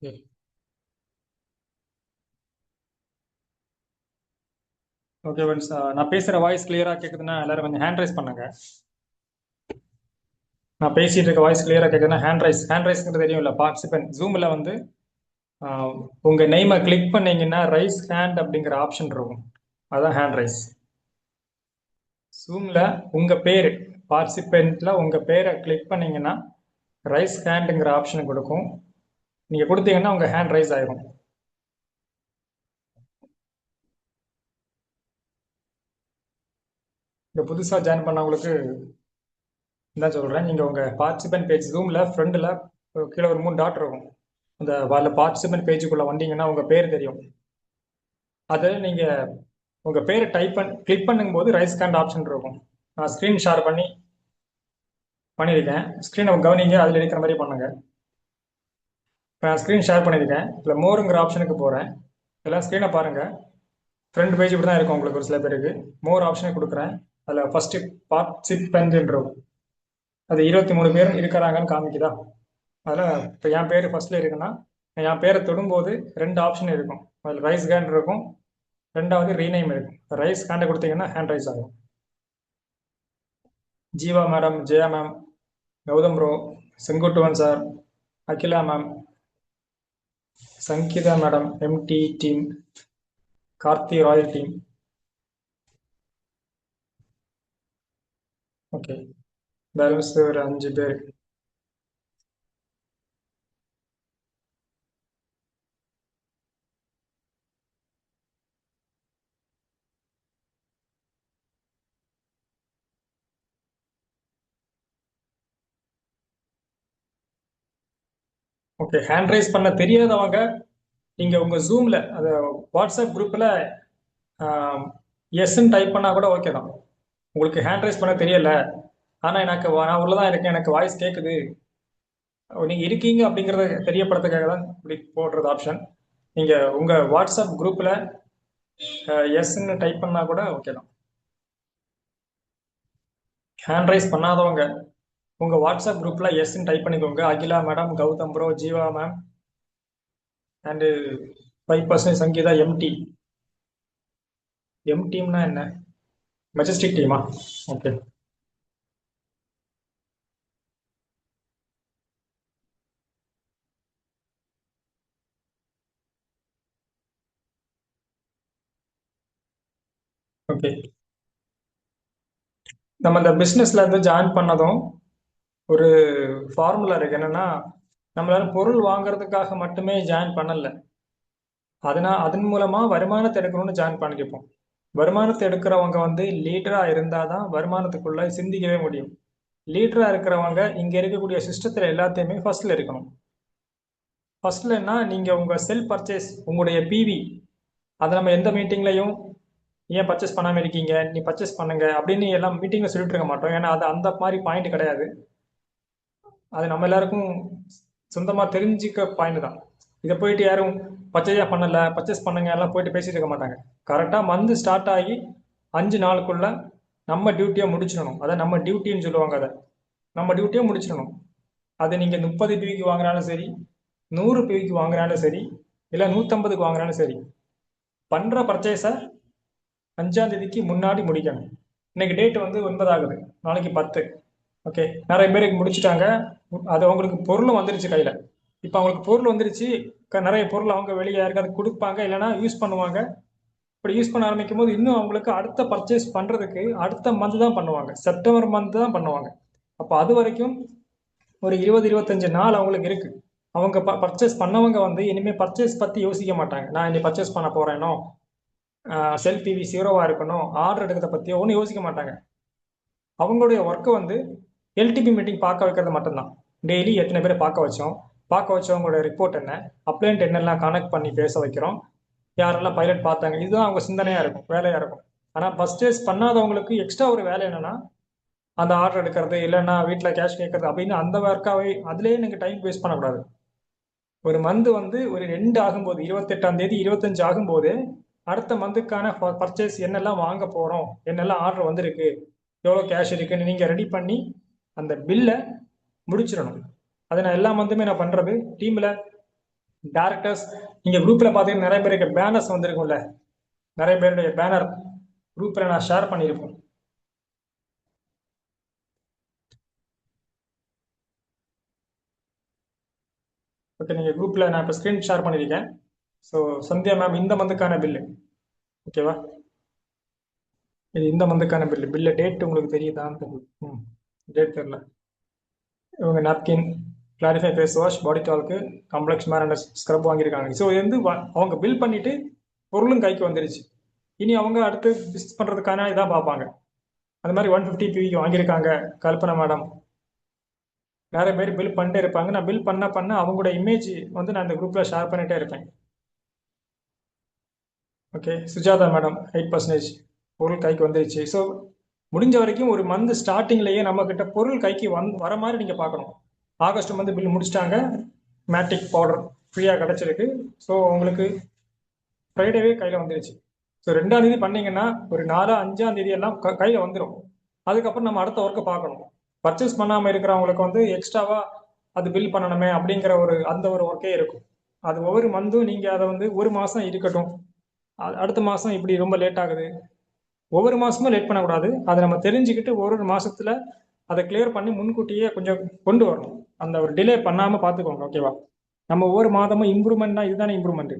Okay okay friends, நான் பேசுகிற voice கிளியராக கேட்குதுன்னா எல்லாரும் கொஞ்சம் ஹேண்ட் ரைஸ் பண்ணுங்க. நான் பேசிட்டு இருக்க வாய்ஸ் கிளியராக கேட்குதுன்னா ஹேண்ட் ரைஸ்ங்கிறது தெரியும்ல, பார்ட்டிசிபென்ட் ஜூமில் வந்து உங்கள் நெய்மை கிளிக் பண்ணீங்கன்னா ரைஸ் ஹேண்ட் அப்படிங்கிற ஆப்ஷன் இருக்கும். அதான் ஹேண்ட் ரைஸ். ஜூமில் உங்கள் பேர் பார்ட்டிசிபெண்ட்டில் உங்கள் பேரை கிளிக் பண்ணீங்கன்னா ரைஸ் ஹேண்டுங்கிற ஆப்ஷன் கொடுக்கும். நீங்கள் கொடுத்தீங்கன்னா உங்கள் ஹேண்ட் ரைஸ் ஆயிரும். இந்த புதுசாக ஜாயின் பண்ணவங்களுக்கு தான் சொல்கிறேன். நீங்கள் உங்கள் பார்ட்டிசிபென்ட் பேஜ் ஜூமில் ஃப்ரண்டில் கீழே ஒரு 3 டாட் இருக்கும். அந்த வரல பார்ட்டிசிபென்ட் பேஜுக்குள்ளே வந்தீங்கன்னா உங்கள் பேர் தெரியும். அதை நீங்கள் உங்கள் பேரை கிளிக் பண்ணும்போது ரைஸ் ஹேண்ட் ஆப்ஷன் இருக்கும். நான் ஸ்க்ரீன் ஷேர் பண்ணியிருக்கேன். ஸ்க்ரீனை கவனிங்க, அதில் இருக்கிற மாதிரி பண்ணுங்க. இப்போ நான் ஸ்க்ரீன் ஷேர் பண்ணியிருக்கேன். இதில் மோருங்கிற ஆப்ஷனுக்கு போகிறேன். எல்லாம் ஸ்க்ரீனை பாருங்கள். ஃப்ரண்ட் பேஜ் இப்படி தான் இருக்கும். உங்களுக்கு ஒரு சில பேருக்கு மோர் ஆப்ஷனை கொடுக்குறேன். அதில் ஃபஸ்ட்டு பார்ட்டிசிபென்ட் இருக்கும். அது 23 பேர் இருக்கிறாங்கன்னு காமிக்குதா? அதில் இப்போ என் பேர் ஃபர்ஸ்ட்ல இருக்குன்னா என் பேரை தொடும்போது 2 ஆப்ஷன் இருக்கும். அதில் ரைஸ் ஹேண்ட் இருக்கும், ரெண்டாவது ரீநேம் இருக்கும். ரைஸ் ஹேண்டை கொடுத்தீங்கன்னா ஹேண்ட் ரைஸ் ஆகும். Jeeva madam, Jaya ma'am, Gautham bro, Senguttuvan sir, Akila ma'am, Sangeetha madam, MD team, Karthi royal team. Okay, balance ஒரு 5 பேர். ஓகே, ஹேண்ட் ரைஸ் பண்ண தெரியாதவங்க நீங்கள் உங்கள் ஜூமில் அதை வாட்ஸ்அப் குரூப்பில் எஸ்ன்னு டைப் பண்ணால் கூட ஓகே தான். உங்களுக்கு ஹேண்ட் ரைஸ் பண்ண தெரியல, ஆனால் நான் உள்ளதான் இருக்கேன், எனக்கு வாய்ஸ் கேட்குது, நீங்கள் இருக்கீங்க அப்படிங்கிறத தெரியப்படுறதுக்காக தான் இப்படி போடுறது ஆப்ஷன். நீங்கள் உங்கள் வாட்ஸ்அப் குரூப்பில் எஸ்ன்னு டைப் பண்ணால் கூட ஓகே தான். ஹேண்ட் ரைஸ் பண்ணாதவங்க உங்கள் வாட்ஸ்அப் குரூப்பில் எஸ்ன்னு டைப் பண்ணிக்கோங்க. Akila madam, Gautham bro, Jeeva ma'am and 5% Sangeetha. M டீம்னா என்ன? மெஜஸ்டிக் டீமா? ஓகே. ஓகே, நம்ம இந்த பிஸ்னஸ்ல இருந்து ஜாயின் பண்ணதும் ஒரு ஃபார்முலா இருக்கு. என்னன்னா, நம்மளால பொருள் வாங்குறதுக்காக மட்டுமே ஜாயின் பண்ணல, அதன் மூலமா வருமானத்தை எடுக்கணும்னு ஜாயின் பண்ணிருப்போம். வருமானத்தை எடுக்கிறவங்க வந்து லீடரா இருந்தாதான் வருமானத்துக்குள்ள சிந்திக்கவே முடியும். லீடரா இருக்கிறவங்க இங்க இருக்கக்கூடிய சிஸ்டத்துல எல்லாத்தையுமே ஃபர்ஸ்ட்ல இருக்கணும். ஃபர்ஸ்ட்லன்னா நீங்க உங்க செல்ஃப் பர்ச்சேஸ், உங்களுடைய பிவி, அதை நம்ம எந்த மீட்டிங்லையும் ஏன் பர்ச்சேஸ் பண்ணாம இருக்கீங்க, நீ பர்ச்சேஸ் பண்ணுங்க அப்படின்னு எல்லாம் மீட்டிங்ல சொல்லிட்டு இருக்க மாட்டோம். ஏன்னா அது அந்த மாதிரி பாயிண்ட் கிடையாது. அது நம்ம எல்லாருக்கும் சொந்தமா தெரிஞ்சுக்க பாயிண்ட் தான். இதை போயிட்டு யாரும் பர்ச்சேஸ் பண்ணுங்க எல்லாம் போயிட்டு பேசிட்டு இருக்க மாட்டாங்க. கரெக்டா மந்த் ஸ்டார்ட் ஆகி 5 நாளுக்குள்ள நம்ம டியூட்டியை முடிச்சிடணும். அதை நம்ம டியூட்டின்னு சொல்லுவாங்க. அதை நம்ம டியூட்டியை முடிச்சிடணும். அது நீங்க 30 பிவிக்கு வாங்கினாலும் சரி, 100 பிவிக்கு வாங்கினாலும் சரி, இல்ல 150க்கு வாங்கினாலும் சரி, பண்ற பர்ச்சேஸை 5ஆம் தேதிக்கு முன்னாடி முடிக்கணும். இன்னைக்கு டேட் வந்து 9 ஆகுது, நாளைக்கு 10. ஓகே, நிறைய பேருக்கு முடிச்சுட்டாங்க. அது அவங்களுக்கு பொருளும் வந்துருச்சு கையில. இப்போ அவங்களுக்கு பொருள் வந்துருச்சு. நிறைய பொருள் அவங்க வெளியே யாருக்காவது கொடுப்பாங்க, இல்லைன்னா யூஸ் பண்ணுவாங்க. இப்படி யூஸ் பண்ண ஆரம்பிக்கும் போது இன்னும் அவங்களுக்கு அடுத்த பர்ச்சேஸ் பண்றதுக்கு அடுத்த மந்த் தான் பண்ணுவாங்க, செப்டம்பர் மந்த் தான் பண்ணுவாங்க. அப்போ அது வரைக்கும் ஒரு 20-25 நாள் அவங்களுக்கு இருக்கு. அவங்க பர்ச்சேஸ் பண்ணவங்க வந்து இனிமே பர்ச்சேஸ் பத்தி யோசிக்க மாட்டாங்க. நான் இனி பர்ச்சேஸ் பண்ண போறேனோ, செல் டிவி ஜீரோவா இருக்கணும், ஆர்டர் எடுக்கிறத பத்தியோ ஒன்றும் யோசிக்க மாட்டாங்க. அவங்களுடைய ஒர்க்கு வந்து எல்டிபி மீட்டிங் பார்க்க வைக்கிறது மட்டும்தான். டெய்லி எத்தனை பேரை பார்க்க வச்சவங்களோட ரிப்போர்ட் என்ன, அப்ளைண்ட் என்னெல்லாம் கனெக்ட் பண்ணி பேச வைக்கிறோம், யாரெல்லாம் பைலட் பார்த்தாங்க, இதுதான் அவங்க சிந்தனையா இருக்கும், வேலையா இருக்கும். ஆனா பர்ச்சேஸ் பண்ணாதவங்களுக்கு எக்ஸ்ட்ரா ஒரு வேலை என்னன்னா, அந்த ஆர்டர் எடுக்கிறது, இல்லைன்னா வீட்டில் கேஷ் கேட்கறது அப்படின்னு அந்த ஒர்க்காவே அதுலேயே நீங்கள் டைம் வேஸ்ட் பண்ணக்கூடாது. ஒரு மந்த் வந்து ஒரு 2 ஆகும்போது, 28ஆம் தேதி 25 ஆகும்போது அடுத்த மந்த்துக்கான பர்ச்சேஸ் என்னெல்லாம் வாங்க போறோம், என்னெல்லாம் ஆர்டர் வந்திருக்கு, எவ்வளோ கேஷ் இருக்குன்னு நீங்க ரெடி பண்ணி அந்த பில்லை முடிச்சிடணும். அதை நான் எல்லா மந்த்துமே நான் பண்றது. டீம்ல டேரக்டர்ஸ், நீங்க குரூப்ல பாத்தீங்கன்னா நிறைய பேருக்கு பேனர்ஸ் வந்திருக்கும்ல, நிறைய பேருடைய பேனர் குரூப்ல நான் ஷேர் பண்ணியிருப்பேன். ஓகே, நீங்க குரூப்ல நான் இப்போ ஸ்கிரீன் ஷேர் பண்ணியிருக்கேன். ஸோ சந்தியா மேம் இந்த மந்த்துக்கான பில்லு, ஓகேவா? இது இந்த மந்த்துக்கான பில்லு டேட் உங்களுக்கு தெரியுதான்னு தெரியல. டேட் தெரியல. இவங்க napkin, clarify face wash, body talc, complex மேர் அண்ட் ஸ்க்ரப் வாங்கியிருக்காங்க. ஸோ இது வந்து அவங்க பில் பண்ணிட்டு பொருளும் கைக்கு வந்துருச்சு. இனி அவங்க அடுத்து பிஸ்னஸ் பண்றதுக்கான இதான் பார்ப்பாங்க. அந்த மாதிரி 150 பிவிக்கு வாங்கியிருக்காங்க கல்பனா மேடம். நிறைய பேர் பில் பண்ணிட்டே இருப்பாங்க. நான் பில் பண்ண அவங்களோட இமேஜ் வந்து நான் இந்த குரூப்ல ஷேர் பண்ணிட்டே இருப்பேன். ஓகே, சுஜாதா மேடம் 8% பொருள் கைக்கு வந்துருச்சு. ஸோ முடிஞ்ச வரைக்கும் ஒரு மந்த் ஸ்டார்டிங்லேயே நம்ம கிட்ட பொருள் கைக்கு வர மாதிரி நீங்க பார்க்கணும். ஆகஸ்ட் மந்த் பில் முடிச்சிட்டாங்க, மேட்டிக் பவுடர் ஃப்ரீயாக கிடைச்சிருக்கு. ஸோ உங்களுக்கு ஃப்ரைடேவே கையில் வந்துருச்சு. ஸோ 2ஆம் தேதி பண்ணீங்கன்னா ஒரு 4, 5ஆம் தேதி எல்லாம் கையில் வந்துடும். அதுக்கப்புறம் நம்ம அடுத்த ஒர்க்கை பார்க்கணும். பர்ச்சேஸ் பண்ணாமல் இருக்கிறவங்களுக்கு வந்து எக்ஸ்ட்ராவா அது பில் பண்ணணுமே அப்படிங்கிற அந்த ஒரு ஒர்க்கே இருக்கும். அது ஒவ்வொரு மந்தும் நீங்க அதை வந்து ஒரு மாசம் இருக்கட்டும், அடுத்த மாசம் இப்படி ரொம்ப லேட் ஆகுது, ஒவ்வொரு மாசமும் லேட் பண்ணக்கூடாது. அதை நம்ம தெரிஞ்சுக்கிட்டு ஒரு மாசத்துல அதை கிளியர் பண்ணி முன்கூட்டியே கொஞ்சம் கொண்டு வரணும். அந்த ஒரு டிலே பண்ணாம பாத்துக்கோங்க, ஓகேவா? நம்ம ஒவ்வொரு மாதமும் இம்ப்ரூவ்மெண்ட்னா இதுதானே இம்ப்ரூவ்மெண்ட்.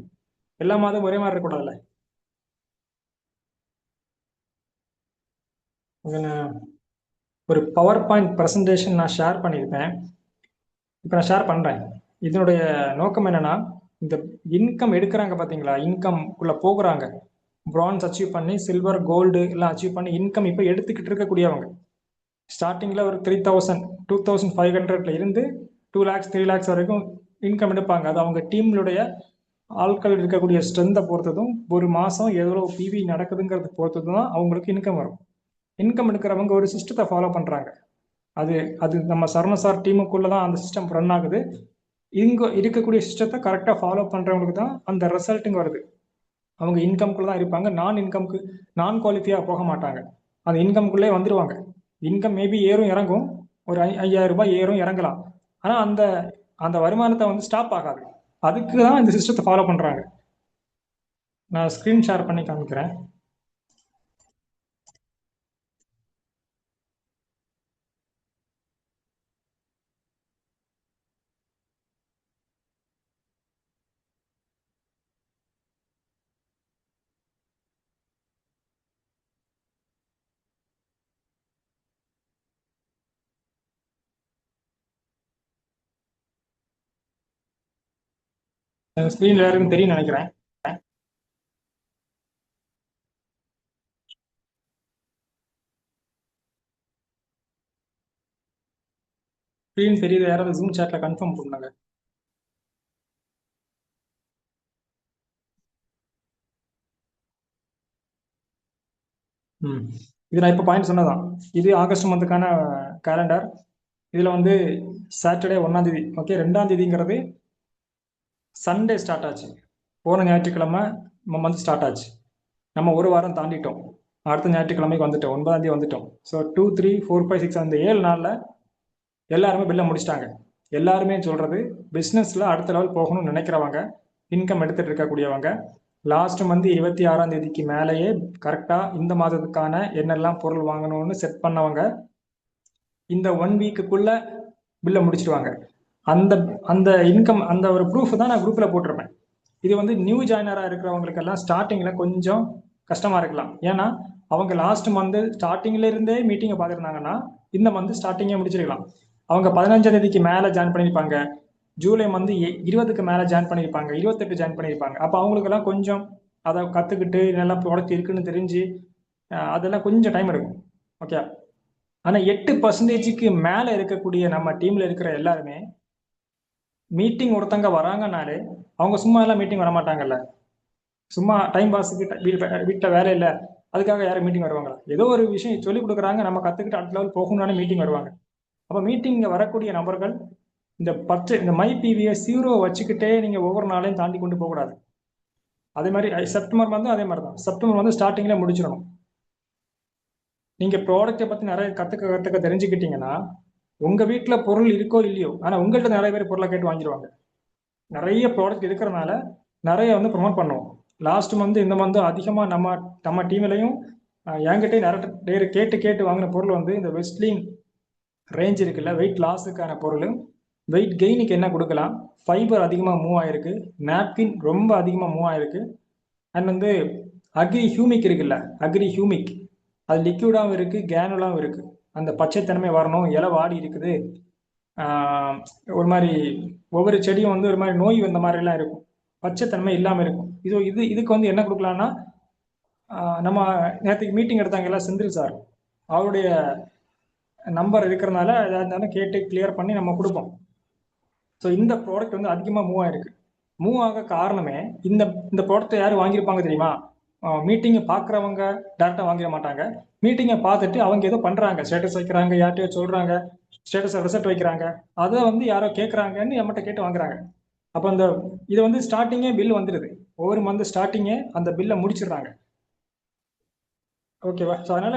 எல்லா மாதமும் ஒரே மாதிரி இருக்கக்கூடாதுல்ல. ஒரு பவர் பாயிண்ட் ப்ரெசன்டேஷன் நான் ஷேர் பண்ணியிருப்பேன். இப்போ நான் ஷேர் பண்றேன். இதனுடைய நோக்கம் என்னன்னா, இந்த இன்கம் எடுக்கிறாங்க பாத்தீங்களா, இன்கம் உள்ள போகிறாங்க, பிரான்ஸ் அச்சீவ் பண்ணி சில்வர் கோல்டு எல்லாம் அச்சீவ் பண்ணி இன்கம் இப்போ எடுத்துக்கிட்டு இருக்கக்கூடியவங்க. ஸ்டார்டிங்ல ஒரு 3000 2500ல இருந்து 2 lakhs 3 lakhs வரைக்கும் இன்கம் எடுப்பாங்க. அது அவங்க டீம்லுடைய ஆட்கள் இருக்கக்கூடிய ஸ்ட்ரென்த்தை பொறுத்ததும் ஒரு மாசம் எவ்வளவு பிவி நடக்குதுங்கிறது பொறுத்ததும் தான் அவங்களுக்கு இன்கம் வரும். இன்கம் எடுக்கிறவங்க ஒரு சிஸ்டத்தை ஃபாலோ பண்றாங்க. அது அது நம்ம சரண சார் டீமுக்குள்ள தான் அந்த சிஸ்டம் ரன் ஆகுது. இங்க இருக்கக்கூடிய சிஸ்டத்தை கரெக்டா ஃபாலோ பண்றவங்களுக்கு தான் அந்த ரிசல்ட்டுங்க வருது. அவங்க இன்கம்குள்ள தான் இருப்பாங்க, நான் குவாலிஃபையா போக மாட்டாங்க. அந்த இன்கம்குள்ளே வந்துருவாங்க. இன்கம் மேபி ஏறும் இறங்கும், ஒரு 5000 ரூபாய் ஏறும் இறங்கலாம். ஆனா அந்த அந்த வருமானத்தை வந்து ஸ்டாப் ஆகாது. அதுக்கு தான் இந்த சிஸ்டத்தை ஃபாலோ பண்றாங்க. நான் ஸ்கிரீன் ஷேர் பண்ணி காமிக்கிறேன். ஸ்கிரீன்ல யாருக்கும் தெரியும் நினைக்கிறேன். ஸ்கிரீன் தெரியுது, யாராவது ஜூம் சாட்ல கன்ஃபார்ம் பண்ணுங்க. ம் இது நான் இப்போ பாயிண்ட் சொன்னதான். இது ஆகஸ்ட் மந்த்துக்கான கேலண்டர். இதுல வந்து சாட்டர்டே 1ஆம் தேதி, ஓகே, 2ஆம் தேதிங்கிறது சண்டே ஸ்டார்ட் ஆச்சு. போன ஞாயிற்றுக்கிழமை மந்த் ஸ்டார்ட் ஆச்சு. நம்ம ஒரு வாரம் தாண்டிட்டோம். அடுத்த ஞாயிற்றுக்கிழமைக்கு வந்துட்டோம், 9ஆம் தேதி வந்துட்டோம். ஸோ 2, 3, 4, 5, 6 அந்த 7 நாளில் எல்லாருமே பில்லை முடிச்சிட்டாங்க. எல்லாருமே சொல்றது பிஸ்னஸ்ல அடுத்த லெவல் போகணும்னு நினைக்கிறவங்க, இன்கம் எடுத்துட்டு இருக்கக்கூடியவங்க, லாஸ்ட் மந்த் 26ஆம் தேதிக்கு மேலேயே கரெக்டா இந்த மாதத்துக்கான என்னெல்லாம் பொருள் வாங்கணும்னு செட் பண்ணவங்க இந்த 1 வீக்குக்குள்ள பில்லை முடிச்சிடுவாங்க. அந்த அந்த இன்கம் அந்த ஒரு ப்ரூஃப் தான் நான் குரூப்ல போட்டிருப்பேன். இது வந்து நியூ ஜாயினரா இருக்கிறவங்களுக்கெல்லாம் ஸ்டார்டிங்ல கொஞ்சம் கஷ்டமா இருக்கலாம். ஏன்னா அவங்க லாஸ்ட் மந்த் ஸ்டார்டிங்ல இருந்தே மீட்டிங்கை பார்த்துருந்தாங்கன்னா இந்த மந்த் ஸ்டார்டிங்கே முடிச்சிருக்கலாம். அவங்க 15ஆம் தேதிக்கு மேல ஜாயின் பண்ணியிருப்பாங்க, ஜூலை மந்த் 20க்கு மேல ஜாயின் பண்ணியிருப்பாங்க, 28 ஜாயின் பண்ணியிருப்பாங்க. அப்போ அவங்களுக்கெல்லாம் கொஞ்சம் அதை கத்துக்கிட்டு நல்லா ப்ராடக்ட் இருக்குன்னு தெரிஞ்சு அதெல்லாம் கொஞ்சம் டைம் எடுக்கும். ஓகே, ஆனா 8%க்கு மேல இருக்கக்கூடிய நம்ம டீம்ல இருக்கிற எல்லாருமே மீட்டிங் ஒருத்தங்க வராங்கனாலே அவங்க சும்மா எல்லாம் மீட்டிங் வர மாட்டாங்கல்ல. சும்மா டைம் பாஸுக்கு வீட்டில் வேலை இல்லை அதுக்காக யாரும் மீட்டிங் வருவாங்களா? ஏதோ ஒரு விஷயம் சொல்லிக் கொடுக்குறாங்க, நம்ம கத்துக்கிட்டு அடுத்த லெவல் போகணும்னு மீட்டிங் வருவாங்க. அப்போ மீட்டிங் வரக்கூடிய நபர்கள் இந்த மை பிவியை 0 வச்சுக்கிட்டே நீங்க ஒவ்வொரு நாளையும் தாண்டி கொண்டு போகக்கூடாது. அதே மாதிரி செப்டம்பர் வந்து அதே மாதிரி தான், செப்டம்பர் வந்து ஸ்டார்டிங்ல முடிச்சிடணும். நீங்க ப்ராடக்ட்டை பத்தி நிறைய கத்துக்க தெரிஞ்சுக்கிட்டீங்கன்னா உங்க வீட்டுல பொருள் இருக்கோ இல்லையோ, ஆனா உங்கள்கிட்ட நிறைய பேர் பொருளை கேட்டு வாங்கிடுவாங்க. நிறைய ப்ராடக்ட் இருக்கிறதுனால நிறைய வந்து ப்ரொமோட் பண்ணுவோம். லாஸ்ட் மந்த் இந்த மந்த் அதிகமாக நம்ம நம்ம டீம்லையும் என்கிட்டே நிறைய பேர் கேட்டு கேட்டு வாங்கின பொருள் வந்து இந்த வெஸ்ட்லின் ரேஞ்ச் இருக்குல்ல, வெயிட் லாஸுக்கான பொருள். வெயிட் கெயினுக்கு என்ன கொடுக்கலாம், ஃபைபர் அதிகமாக மூவ் ஆயிருக்கு, நாப்கின் ரொம்ப அதிகமாக மூவ் ஆயிருக்கு. அண்ட் வந்து அக்ரி ஹியூமிக் இருக்குல்ல, அக்ரி ஹியூமிக் அது லிக்யூடாகவும் இருக்குது, கேனுலாகவும் இருக்குது. அந்த பச்சைத்தன்மை வரணும், இலை வாடி இருக்குது, ஒரு மாதிரி ஒவ்வொரு செடியும் வந்து ஒரு மாதிரி நோய் வந்த மாதிரிலாம் இருக்கும், பச்சைத்தன்மை இல்லாமல் இருக்கும். இதுக்கு வந்து என்ன கொடுக்கலான்னா, நம்ம நேற்றுக்கு மீட்டிங் எடுத்தாங்கல்ல செந்தில் சார், அவருடைய நம்பர் இருக்கிறனால எதாக இருந்தாலும் கேட்டு கிளியர் பண்ணி நம்ம கொடுப்போம். ஸோ இந்த ப்ராடக்ட் வந்து அதிகமாக மூவ் ஆயிருக்கு. மூவ் ஆக காரணமே இந்த இந்த ப்ராடக்ட்டை யார் வாங்கியிருப்பாங்க தெரியுமா? மீட்டிங்கை பார்க்குறவங்க டேரெக்டாக வாங்கிட மாட்டாங்க. மீட்டிங்கை பார்த்துட்டு அவங்க ஏதோ பண்ணுறாங்க, ஸ்டேட்டஸ் வைக்கிறாங்க, யார்கிட்டயோ சொல்கிறாங்க, ஸ்டேட்டஸை ரிசல்ட் வைக்கிறாங்க, அதை வந்து யாரோ கேட்குறாங்கன்னு நம்மகிட்ட கேட்டு வாங்குறாங்க. அப்போ அந்த இதை வந்து ஸ்டார்டிங்கே பில் வந்துடுது, ஒவ்வொரு மந்த் ஸ்டார்டிங்கே அந்த பில்லை முடிச்சிடுறாங்க. ஓகேவா? ஸோ அதனால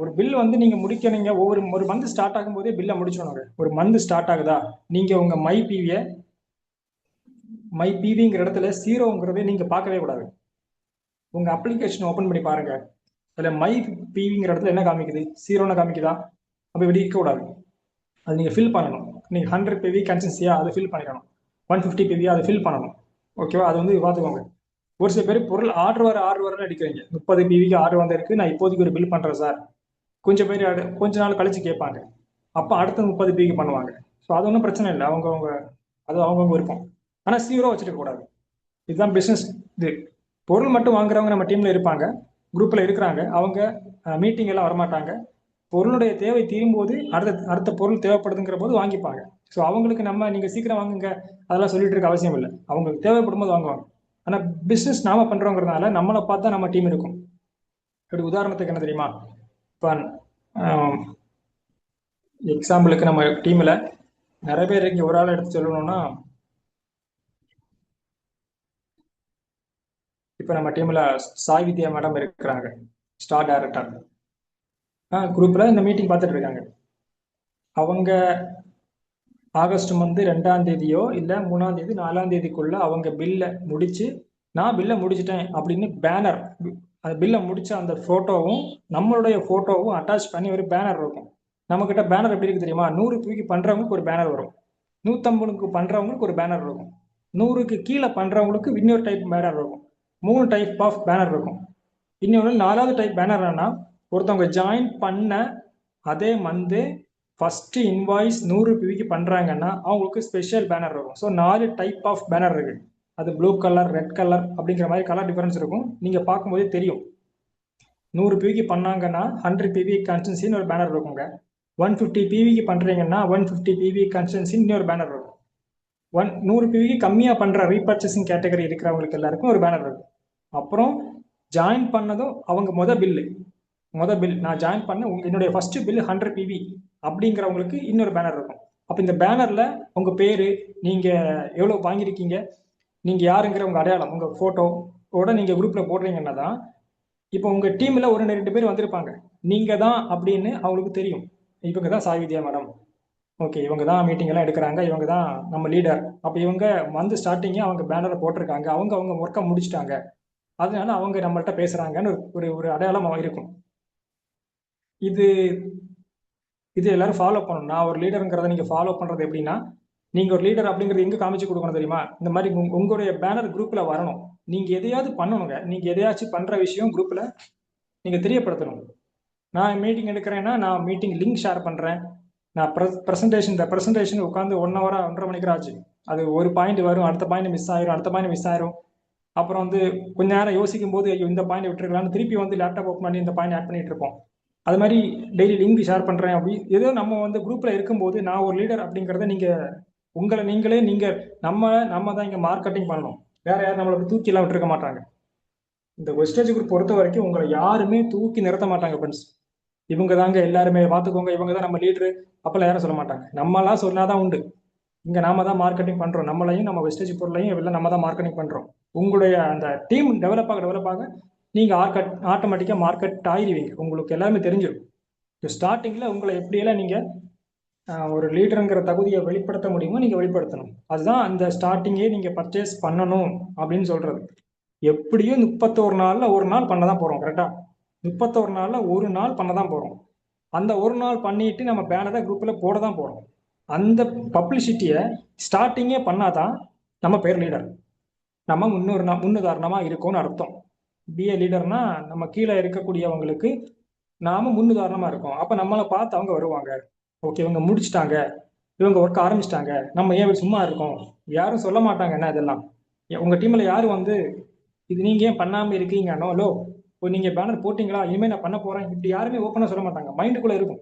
ஒரு பில் வந்து நீங்க முடிக்கணுங்க, ஒரு மந்த் ஸ்டார்ட் ஆகும்போதே பில்லை முடிச்சோணுங்க. ஒரு மந்த் ஸ்டார்ட் ஆகுதா, நீங்க உங்க மை பிவிங்கிற இடத்துல ஜீரோங்கிறதே நீங்க பார்க்கவே கூடாது. உங்க அப்ளிகேஷன் ஓப்பன் பண்ணி பாருங்க, அதுல மை பிவிங்கிற இடத்துல என்ன காமிக்குது, ஜீரோன்னு காமிக்குதா? அப்போ இப்படி இருக்கக்கூடாது, அது நீங்க ஃபில் பண்ணணும். நீங்க 100 பிவி கன்சிஸ்டன்சியா அதை ஃபில் பண்ணிக்கணும், 150 பிவியா அதை ஃபில் பண்ணணும். ஓகேவா? அது வந்து பார்த்துக்கோங்க. ஒரு சில பேர் பொருள் ஆர்டர் வர அடிக்கிறீங்க, 30 பிவிக்கு ஆர்டர் வந்திருக்கு, நான் இப்போதைக்கு ஒரு பில் பண்றேன் சார், கொஞ்சம் பேர் கொஞ்ச நாள் கழிச்சு கேட்பாங்க, அப்போ அடுத்த 30 பிக்கு பண்ணுவாங்க. ஸோ அது ஒன்றும் பிரச்சனை இல்லை, அவங்கவுங்க அது அவங்கவுங்க விருப்பம். ஆனால் ஜீரோ வச்சுருக்க கூடாது. இதுதான் பிஸ்னஸ். இது பொருள் மட்டும் வாங்குறவங்க நம்ம டீம்ல இருப்பாங்க, குரூப்ல இருக்கிறாங்க, அவங்க மீட்டிங் எல்லாம் வரமாட்டாங்க. பொருளுடைய தேவை தீரும் போது அடுத்த அடுத்த பொருள் தேவைப்படுதுங்கிற போது வாங்கிப்பாங்க. ஸோ அவங்களுக்கு நம்ம நீங்க சீக்கிரம் வாங்குங்க அதெல்லாம் சொல்லிட்டு இருக்க அவசியம் இல்லை, அவங்களுக்கு தேவைப்படும் போது வாங்குவாங்க. ஆனால் பிஸ்னஸ் நாம பண்றோங்கிறதுனால நம்மளை பார்த்தா நம்ம டீம் இருக்கும். இப்படி உதாரணத்துக்கு என்ன தெரியுமா, இப்போ எக்ஸாம்பிளுக்கு நம்ம டீம்ல நிறைய பேர் இருக்கு, ஒரு ஆள் எடுத்து சொல்லணும்னா, இப்போ நம்ம டீம்ல சாய் வித்யா மேடம் இருக்கிறாங்க, ஸ்டார் டைரக்டர். குரூப்ல இந்த மீட்டிங் பார்த்துட்டு இருக்காங்க. அவங்க ஆகஸ்ட் மந்த் 2ஆம் தேதியோ இல்லை 3ஆம் தேதி 4ஆம் தேதிக்குள்ள அவங்க பில்லை முடிச்சு, நான் பில்லை முடிச்சிட்டேன் அப்படின்னு பேனர், அந்த பில்லை முடிச்ச அந்த போட்டோவும் நம்மளுடைய போட்டோவும் அட்டாச் பண்ணி ஒரு பேனர் இருக்கும். நம்ம கிட்ட பேனர் எப்படி இருக்கு தெரியுமா, 100 தூக்கி பண்றவங்களுக்கு ஒரு பேனர் வரும், 150க்கு பண்றவங்களுக்கு ஒரு பேனர் இருக்கும், 100க்கு கீழே பண்றவங்களுக்கு இன்னொரு டைப் பேனர் இருக்கும், 3 டைப் ஆஃப் பேனர் இருக்கும். இன்னொன்று 4வது டைப் பேனர் என்னன்னா, ஒருத்தவங்க ஜாயின் பண்ண அதே மந்த் ஃபர்ஸ்ட் இன்வாய்ஸ் 100 பிவிக்கு பண்றாங்கன்னா அவங்களுக்கு ஸ்பெஷல் பேனர் இருக்கும். ஸோ 4 டைப் ஆஃப் பேனர் இருக்கு, அது ப்ளூ கலர், ரெட் கலர் அப்படிங்கிற மாதிரி கலர் டிஃபரன்ஸ் இருக்கும், நீங்க பார்க்கும்போதே தெரியும். 100 பிவிக்கு பண்ணாங்கன்னா 100 பிவி கன்ஸ்டன்சின்னு ஒரு பேனர் இருக்குங்க. 150 பிவிக்கு பண்றீங்கன்னா 150 பிவி கன்ஸ்டன்சின்னு ஒரு பேனர் இருக்கும். 100 பிவிக்கு கம்மியா பண்ற ரீபர்ச்சேசிங் கேட்டகரி இருக்கிறவங்களுக்கு எல்லாருக்கும் ஒரு பேனர் இருக்கும். அப்புறம் ஜாயின் பண்ணதும் அவங்க மொதல் பில் நான் ஜாயின் பண்ண என்னுடைய ஃபர்ஸ்ட் பில் 100 பிவி அப்படிங்கிறவங்களுக்கு இன்னொரு பேனர் இருக்கும். அப்போ இந்த பேனர்ல உங்க பேரு, நீங்க எவ்வளவு வாங்கியிருக்கீங்க, நீங்க யாருங்கிற உங்க அடையாளம், உங்க போட்டோவோட நீங்க குரூப்ல போடுறீங்கன்னா தான் இப்போ உங்க டீம்ல ஒரு 2 பேர் வந்திருப்பாங்க, நீங்க தான் அப்படின்னு அவங்களுக்கு தெரியும், இவங்க தான் சாய் வித்யா மேடம், ஓகே இவங்க தான் மீட்டிங் எல்லாம் எடுக்கிறாங்க, இவங்க தான் நம்ம லீடர். அப்போ இவங்க மந்த் ஸ்டார்டிங்கே அவங்க பேனரை போட்டிருக்காங்க, அவங்க ஒர்க்கை முடிச்சிட்டாங்க, அதனால அவங்க நம்மள்ட்ட பேசுறாங்கன்னு ஒரு ஒரு அடையாளம் இருக்கும். இது இது எல்லாரும் ஃபாலோ பண்ணணும். நான் ஒரு லீடருங்கிறத நீங்க ஃபாலோ பண்றது எப்படின்னா, நீங்க ஒரு லீடர் அப்படிங்கிறது எங்க காமிச்சு கொடுக்கணும் தெரியுமா, இந்த மாதிரி உங்களுடைய பேனர் குரூப்ல வரணும். நீங்க எதையாவது பண்ணணுங்க, நீங்க எதையாச்சும் பண்ற விஷயம் குரூப்ல நீங்க தெரியப்படுத்தணும். நான் மீட்டிங் எடுக்கிறேன்னா நான் மீட்டிங் லிங்க் ஷேர் பண்றேன், நான் பிரசன்டேஷன் உட்காந்து 1 hour 1.5 மணிக்கு ஆச்சு, அது ஒரு பாயிண்ட் வரும், அடுத்த பாயிண்ட் மிஸ் ஆயிரும், அடுத்த பாயிண்ட் மிஸ் ஆயிரும். அப்புறம் வந்து கொஞ்ச நேரம் யோசிக்கும் போது ஐயோ இந்த பாயிண்ட் விட்டுருக்கலாம்னு திருப்பி வந்து லேப்டாப் ஓப்பன் பண்ணி இந்த பாயிண்ட் ஆட் பண்ணிட்டு இருப்போம். அது மாதிரி டெய்லி லிங்க் ஷேர் பண்றேன் அப்படி ஏதோ நம்ம வந்து குரூப்ல இருக்கும்போது நான் ஒரு லீடர் அப்படிங்கிறத நீங்க உங்களை நீங்களே நம்ம தான் இங்க மார்க்கெட்டிங் பண்ணணும். வேற யாரும் நம்மளை தூக்கி எல்லாம் விட்டுருக்க மாட்டாங்க. இந்த வெஸ்டேஜ் குரூப் பொறுத்த வரைக்கும் உங்களை யாருமே தூக்கி நிறுத்த மாட்டாங்க ஃப்ரெண்ட்ஸ். இவங்க தாங்க எல்லாருமே பார்த்துக்கோங்க, இவங்க தான் நம்ம லீடரு அப்பெல்லாம் யாரும் சொல்ல மாட்டாங்க. நம்மளாம் சொன்னாதான் உண்டு. இங்க நாம தான் மார்க்கெட்டிங் பண்றோம், நம்மளையும் நம்ம வெஸ்டேஜ் பொருளையும் எல்லாம் நம்ம தான் மார்க்கெட்டிங் பண்றோம். உங்களுடைய அந்த டீம் டெவலப் ஆக நீங்க ஆட்டோமேட்டிக்கா மார்க்கெட் ஆயிருவீங்க, உங்களுக்கு எல்லாமே தெரிஞ்சிடும். ஸ்டார்டிங்ல உங்களை எப்படியெல்லாம் நீங்க ஒரு லீடருங்கிற தகுதியை வெளிப்படுத்த முடியுமோ நீங்கள் வெளிப்படுத்தணும். அதுதான் அந்த ஸ்டார்டிங்கே நீங்கள் பர்ச்சேஸ் பண்ணணும் அப்படின்னு சொல்றது. எப்படியும் 31 நாளில் ஒரு நாள் பண்ண தான் போகிறோம். கரெக்டாக 31 நாளில் ஒரு நாள் பண்ண தான் போகிறோம். அந்த ஒரு நாள் பண்ணிட்டு நம்ம பேனரை குரூப்பில் போட தான் போகிறோம். அந்த பப்ளிசிட்டியை ஸ்டார்டிங்கே பண்ணாதான் நம்ம பேர் லீடர். நம்ம முன்னுதாரணமாக இருக்கோம்னு அர்த்தம். பிஏ லீடர்னா நம்ம கீழே இருக்கக்கூடியவங்களுக்கு நாம முன்னுதாரணமாக இருக்கோம். அப்போ நம்மளை பார்த்து அவங்க வருவாங்க. ஓகே, இவங்க முடிச்சிட்டாங்க, இவங்க ஒர்க் ஆரம்பிச்சிட்டாங்க, நம்ம ஏன் சும்மா இருக்கோம், யாரும் சொல்ல மாட்டாங்க என்ன இதெல்லாம். உங்க டீம்ல யாரும் வந்து இது நீங்க ஏன் பண்ணாம இருக்கீங்க, லோ நீங்க பேனர் போட்டீங்களா, இனிமே நான் பண்ண போறேன், இப்படி யாருமே ஓப்பனா சொல்ல மாட்டாங்க. மைண்டுக்குள்ள இருக்கும்.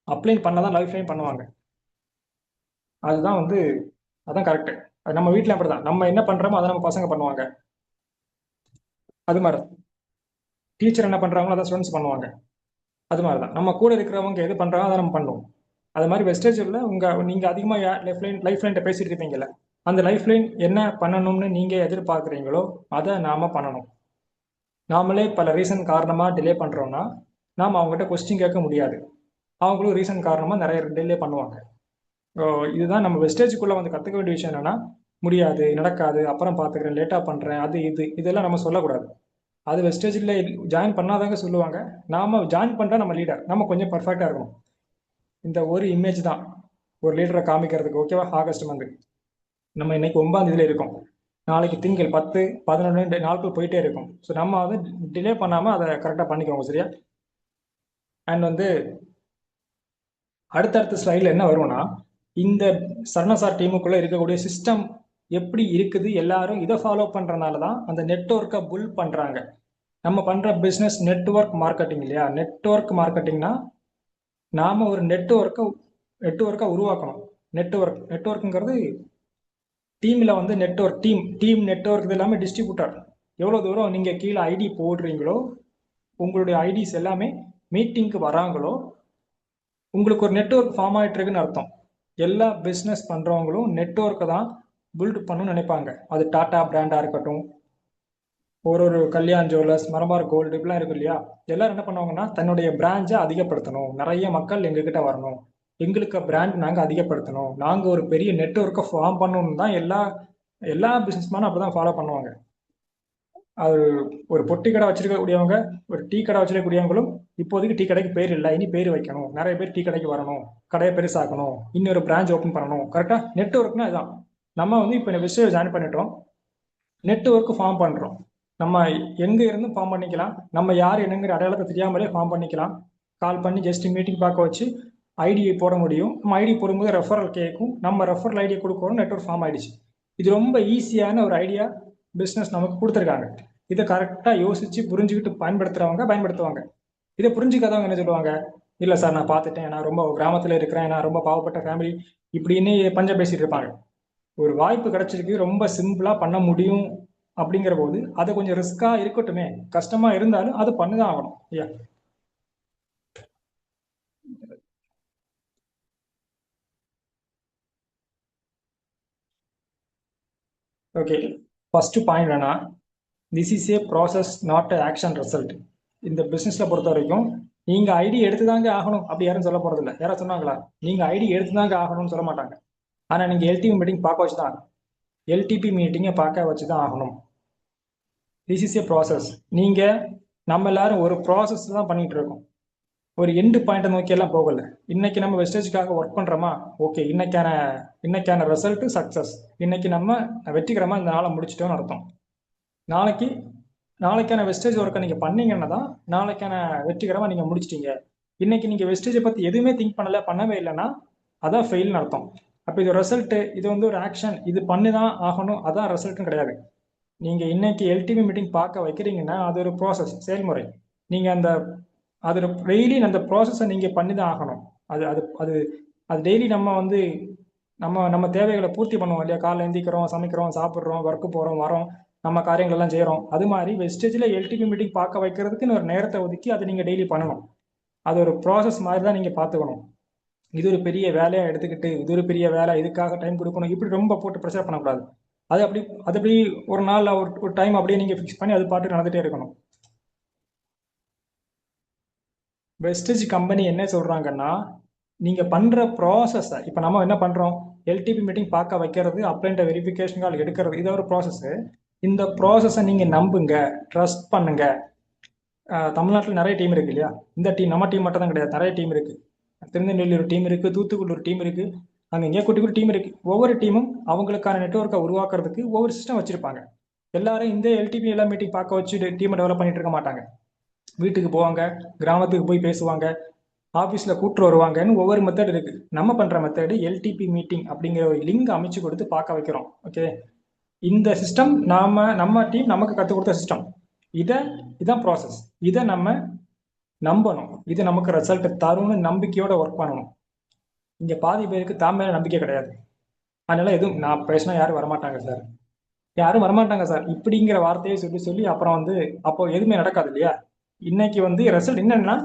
அப்ளைன் பண்ணாதான் லைஃப் லைன் பண்ணுவாங்க. அதுதான் வந்து அதான் கரெக்ட். அது நம்ம வீட்டில் அப்படிதான். நம்ம என்ன பண்றோமோ அதை நம்ம பசங்க பண்ணுவாங்க. அது மாதிரி டீச்சர் என்ன பண்றாங்களோ அதை ஸ்டூடெண்ட்ஸ் பண்ணுவாங்க. அது மாதிரி தான் நம்ம கூட இருக்கிறவங்க எது பண்றாங்க அதை நம்ம பண்ணுவோம். அது மாதிரி வெஸ்டேஜில் நீங்க அதிகமா லைஃப் லைன் பேசிட்டு இருப்பீங்கல்ல, அந்த லைஃப் லைன் என்ன பண்ணணும்னு நீங்க எதிர்பார்க்குறீங்களோ அதை நாம பண்ணணும். நாமளே பல ரீசன் காரணமா டிலே பண்றோம்னா நாம அவங்ககிட்ட கொஸ்டின் கேட்க முடியாது. அவங்களும் ரீசன் காரணமா நிறைய டிலே பண்ணுவாங்க. இதுதான் நம்ம வெஸ்டேஜுக்குள்ள வந்து கத்துக்க வேண்டிய விஷயம். என்னன்னா, முடியாது, நடக்காது, அப்புறம் பாத்துக்கிறேன், லேட்டா பண்றேன், அது இதெல்லாம் நம்ம சொல்லக்கூடாது. அது வெஸ்டேஜில் ஜாயின் பண்ணாதாங்க சொல்லுவாங்க. நாம ஜாயின் பண்றா நம்ம லீடர், நம்ம கொஞ்சம் பர்ஃபெக்டா இருக்கணும். இந்த ஒரு இமேஜ் தான் ஒரு லீடரை காமிக்கிறதுக்கு. ஓகேவா? ஆகஸ்ட் மந்த் நம்ம இன்னைக்கு 9ஆம் தேதியில இருக்கோம். நாளைக்கு திங்கள் 10, 11 நாட்கள் போயிட்டே இருக்கும். ஸோ நம்ம வந்து டிலே பண்ணாம அதை கரெக்டாக பண்ணிக்கோங்க. சரியா? அண்ட் வந்து அடுத்தடுத்த ஸ்லைடில் என்ன வரும்னா, இந்த சரணசார் டீமுக்குள்ள இருக்கக்கூடிய சிஸ்டம் எப்படி இருக்குது, எல்லாரும் இதை ஃபாலோ பண்றதுனால தான் அந்த நெட்வொர்க்கை புல் பண்றாங்க. நம்ம பண்ற பிஸ்னஸ் நெட்வொர்க் மார்க்கெட்டிங் இல்லையா? நெட்வொர்க் மார்க்கெட்டிங்னா நாம ஒரு நெட்வொர்க்கை உருவாக்கணும். நெட்வொர்க்குங்கிறது டீமில் வந்து டீம் நெட்வொர்க் இது எல்லாமே டிஸ்ட்ரிபியூட்டர். எவ்வளோ தூரம் நீங்கள் கீழே ஐடி போடுறீங்களோ, உங்களுடைய ஐடிஸ் எல்லாமே மீட்டிங்க்கு வராங்களோ, உங்களுக்கு ஒரு நெட்வொர்க் ஃபார்ம் ஆகிட்டு இருக்குன்னு அர்த்தம். எல்லா பிஸ்னஸ் பண்ணுறவங்களும் நெட்வொர்க்கை தான் பில்ட் பண்ணணும்னு நினைப்பாங்க. அது டாடா பிராண்டாக இருக்கட்டும், ஒரு கல்யாண் ஜுவல்லர்ஸ், மரபார் கோல்டு, இப்படிலாம் இருக்கு இல்லையா? எல்லாரும் என்ன பண்ணுவாங்கன்னா, தன்னுடைய பிரான்ச்சை அதிகப்படுத்தணும், நிறைய மக்கள் எங்ககிட்ட வரணும், எங்களுக்கு பிராண்ட் நாங்கள் அதிகப்படுத்தணும், நாங்கள் ஒரு பெரிய நெட்வொர்க்கை ஃபார்ம் பண்ணணும் தான் எல்லா பிஸ்னஸ்மேனும் அப்படி தான் ஃபாலோ பண்ணுவாங்க. அது ஒரு பொட்டி கடை வச்சிருக்கக்கூடியவங்க, ஒரு டீ கடை வச்சிருக்கக்கூடியவங்களும் இப்போதைக்கு டீ கடைக்கு பேர் இல்லை, இனி பேர் வைக்கணும், நிறைய பேர் டீ கடைக்கு வரணும், கடையை பெருசாக்கணும், இன்னொரு பிரான்ச் ஓப்பன் பண்ணணும். கரெக்டாக நெட்வொர்க்னா இதுதான். நம்ம வந்து இப்போ விஷயம் ஜாயின் பண்ணிட்டோம், நெட்வொர்க் ஃபார்ம் பண்ணுறோம். நம்ம எங்கே இருந்து ஃபார்ம் பண்ணிக்கலாம், நம்ம யார் என்னங்கிற அடையாளத்தை தெரியாமலே ஃபார்ம் பண்ணிக்கலாம். கால் பண்ணி ஜஸ்ட் மீட்டிங் பார்க்க வச்சு ஐடியை போட முடியும். நம்ம ஐடி போடும்போது ரெஃபரல் கேட்கும், நம்ம ரெஃபரல் ஐடியை கொடுக்குறோம், நெட்வொர்க் ஃபார்ம் ஆயிடுச்சு. இது ரொம்ப ஈஸியான ஒரு ஐடியா பிஸ்னஸ் நமக்கு கொடுத்துருக்காங்க. இதை கரெக்டாக யோசிச்சு புரிஞ்சுக்கிட்டு பயன்படுத்துவாங்க. இதை புரிஞ்சுக்காதவங்க என்ன சொல்லுவாங்க, இல்லை சார் நான் பார்த்துட்டேன், நான் ரொம்ப கிராமத்தில் இருக்கிறேன், நான் ரொம்ப பாவப்பட்ட ஃபேமிலி, இப்படின்னு பஞ்சம் பேசிட்டு இருப்பாங்க. ஒரு வாய்ப்பு கிடைச்சிருக்கு, ரொம்ப சிம்பிளா பண்ண முடியும் அப்படிங்கிற போது அது கொஞ்சம் ரிஸ்கா இருக்கட்டுமே, கஷ்டமா இருந்தாலும் அது பண்ணிதான் ஆகணும். ஐயா, ஓகே. ஃபர்ஸ்ட் பாயிண்ட் என்னன்னா, this is a process, not action result. இந்த பிசினஸ்ல பொறுத்த வரைக்கும் நீங்க ஐடி எடுத்துதாங்க ஆகணும் அப்படி யாரும் சொல்ல போறது இல்லை. யாராவது சொன்னாங்களா? நீங்க ஐடி எடுத்துதாங்க ஆகணும்னு சொல்ல மாட்டாங்க. ஆனா நீங்க எல்டிபி மீட்டிங் பார்க்க வச்சுதான், எல்டிபி மீட்டிங்கை பார்க்க வச்சுதான் ஆகணும். This is a process. நம்ம எல்லாரும் ஒரு ப்ராசஸ் தான் பண்ணிட்டு இருக்கோம், ஒரு எண்டு பாயிண்ட்டை நோக்கி எல்லாம் போகல. இன்னைக்கு நம்ம வெஸ்டேஜுக்காக ஒர்க் பண்றோமா, ஓகே, இன்னைக்கான ரிசல்ட் சக்சஸ். இன்னைக்கு நம்ம வெற்றிகரமா இந்த நாளை முடிச்சிட்டோம்னு அர்த்தம். நாளைக்கு நாளைக்கான வெஸ்டேஜ் ஒர்க்கை நீங்க பண்ணீங்கன்னா தான் நாளைக்கான வெற்றிகரமா நீங்க முடிச்சிட்டீங்க. இன்னைக்கு நீங்க வெஸ்டேஜை பத்தி எதுவுமே திங்க் பண்ணவே இல்லைன்னா அதான் ஃபெயில்னு அர்த்தம். அப்போ இது ரிசல்ட், இது வந்து ஒரு ஆக்ஷன், இது பண்ணிதான் ஆகணும், அதான் ரிசல்ட்னு கிடையாது. நீங்க இன்னைக்கு எல்டிவி மீட்டிங் பார்க்க வைக்கிறீங்கன்னா அது ஒரு ப்ராசஸ், செயல்முறை. நீங்க அது டெய்லி அந்த ப்ராசஸை நீங்க பண்ணி தான் ஆகணும். அது அது அது அது டெய்லி நம்ம வந்து நம்ம தேவைகளை பூர்த்தி பண்ணுவோம் இல்லையா? காலைல எந்திக்கிறோம், சமைக்கிறோம், சாப்பிட்றோம், ஒர்க்கு போகிறோம், வரோம், நம்ம காரியங்கள் எல்லாம் செய்கிறோம். அது மாதிரி வெஸ்டேஜில் எல்டிபி மீட்டிங் பார்க்க வைக்கிறதுக்குன்னு ஒரு நேரத்தை ஒதுக்கி அதை நீங்கள் டெய்லி பண்ணணும். அது ஒரு ப்ராசஸ் மாதிரி தான் நீங்கள் பார்த்துக்கணும். இது ஒரு பெரிய வேலையாக எடுத்துக்கிட்டு இது ஒரு பெரிய வேலை, இதுக்காக டைம் கொடுக்கணும், இப்படி ரொம்ப போட்டு ப்ரெஷர் பண்ணக்கூடாது. அது அப்படி ஒரு நாள் ஒரு டைம் அப்படியே நீங்கள் ஃபிக்ஸ் பண்ணி அது பாட்டு நடந்துகிட்டே இருக்கணும். வெஸ்டேஜ் கம்பெனி என்ன சொல்கிறாங்கன்னா, நீங்க பண்ற ப்ராசஸை இப்போ நம்ம என்ன பண்றோம், எல்டிபி மீட்டிங் பார்க்க வைக்கிறது, அப்ளைண்ட வெரிஃபிகேஷன் கால் எடுக்கிறது, இது ஒரு ப்ராசஸ். இந்த ப்ராசஸை நீங்க நம்புங்க, ட்ரஸ்ட் பண்ணுங்க. தமிழ்நாட்டில் நிறைய டீம் இருக்கு இல்லையா? இந்த டீம் நம்ம டீம் மட்டும் தான் கிடையாது, நிறைய டீம் இருக்கு. திருநெல்வேலி ஒரு டீம் இருக்கு, தூத்துக்குடி ஒரு டீம் இருக்கு, அங்கே எங்கேயா குட்டி குட்டி டீம் இருக்கு. ஒவ்வொரு டீமும் அவங்களுக்கான நெட்ஒர்க்கை உருவாக்குறதுக்கு ஒவ்வொரு சிஸ்டம் வச்சிருப்பாங்க. எல்லாரும் இந்த எல்டிபி எல்லாம் மீட்டிங் பார்க்க வச்சு டீமை டெவலப் பண்ணிட்டு இருக்க மாட்டாங்க. வீட்டுக்கு போவாங்க, கிராமத்துக்கு போய் பேசுவாங்க, ஆஃபீஸில் கூட்டு வருவாங்கன்னு ஒவ்வொரு மெத்தட் இருக்கு. நம்ம பண்ற மெத்தடு எல்டிபி மீட்டிங் அப்படிங்கிற ஒரு லிங்க் அமைச்சு கொடுத்து பார்க்க வைக்கிறோம். ஓகே, இந்த சிஸ்டம் நம்ம டீம் நமக்கு கற்றுக் கொடுத்த சிஸ்டம். இதான் ப்ராசஸ். இதை நம்ம நம்பணும், இது நமக்கு ரிசல்ட் தரும்னு நம்பிக்கையோட ஒர்க் பண்ணணும். இங்க பாதி பேருக்கு தான் மேல நம்பிக்கை கிடையாது. அதனால எதுவும் நான் பேசினா யாரும் வரமாட்டாங்க சார், யாரும் வரமாட்டாங்க சார் இப்படிங்கிற வார்த்தையை சொல்லி சொல்லி அப்புறம் வந்து அப்போ எதுவுமே நடக்காது இல்லையா? இன்னைக்கு வந்து ரிசல்ட் என்னன்னா,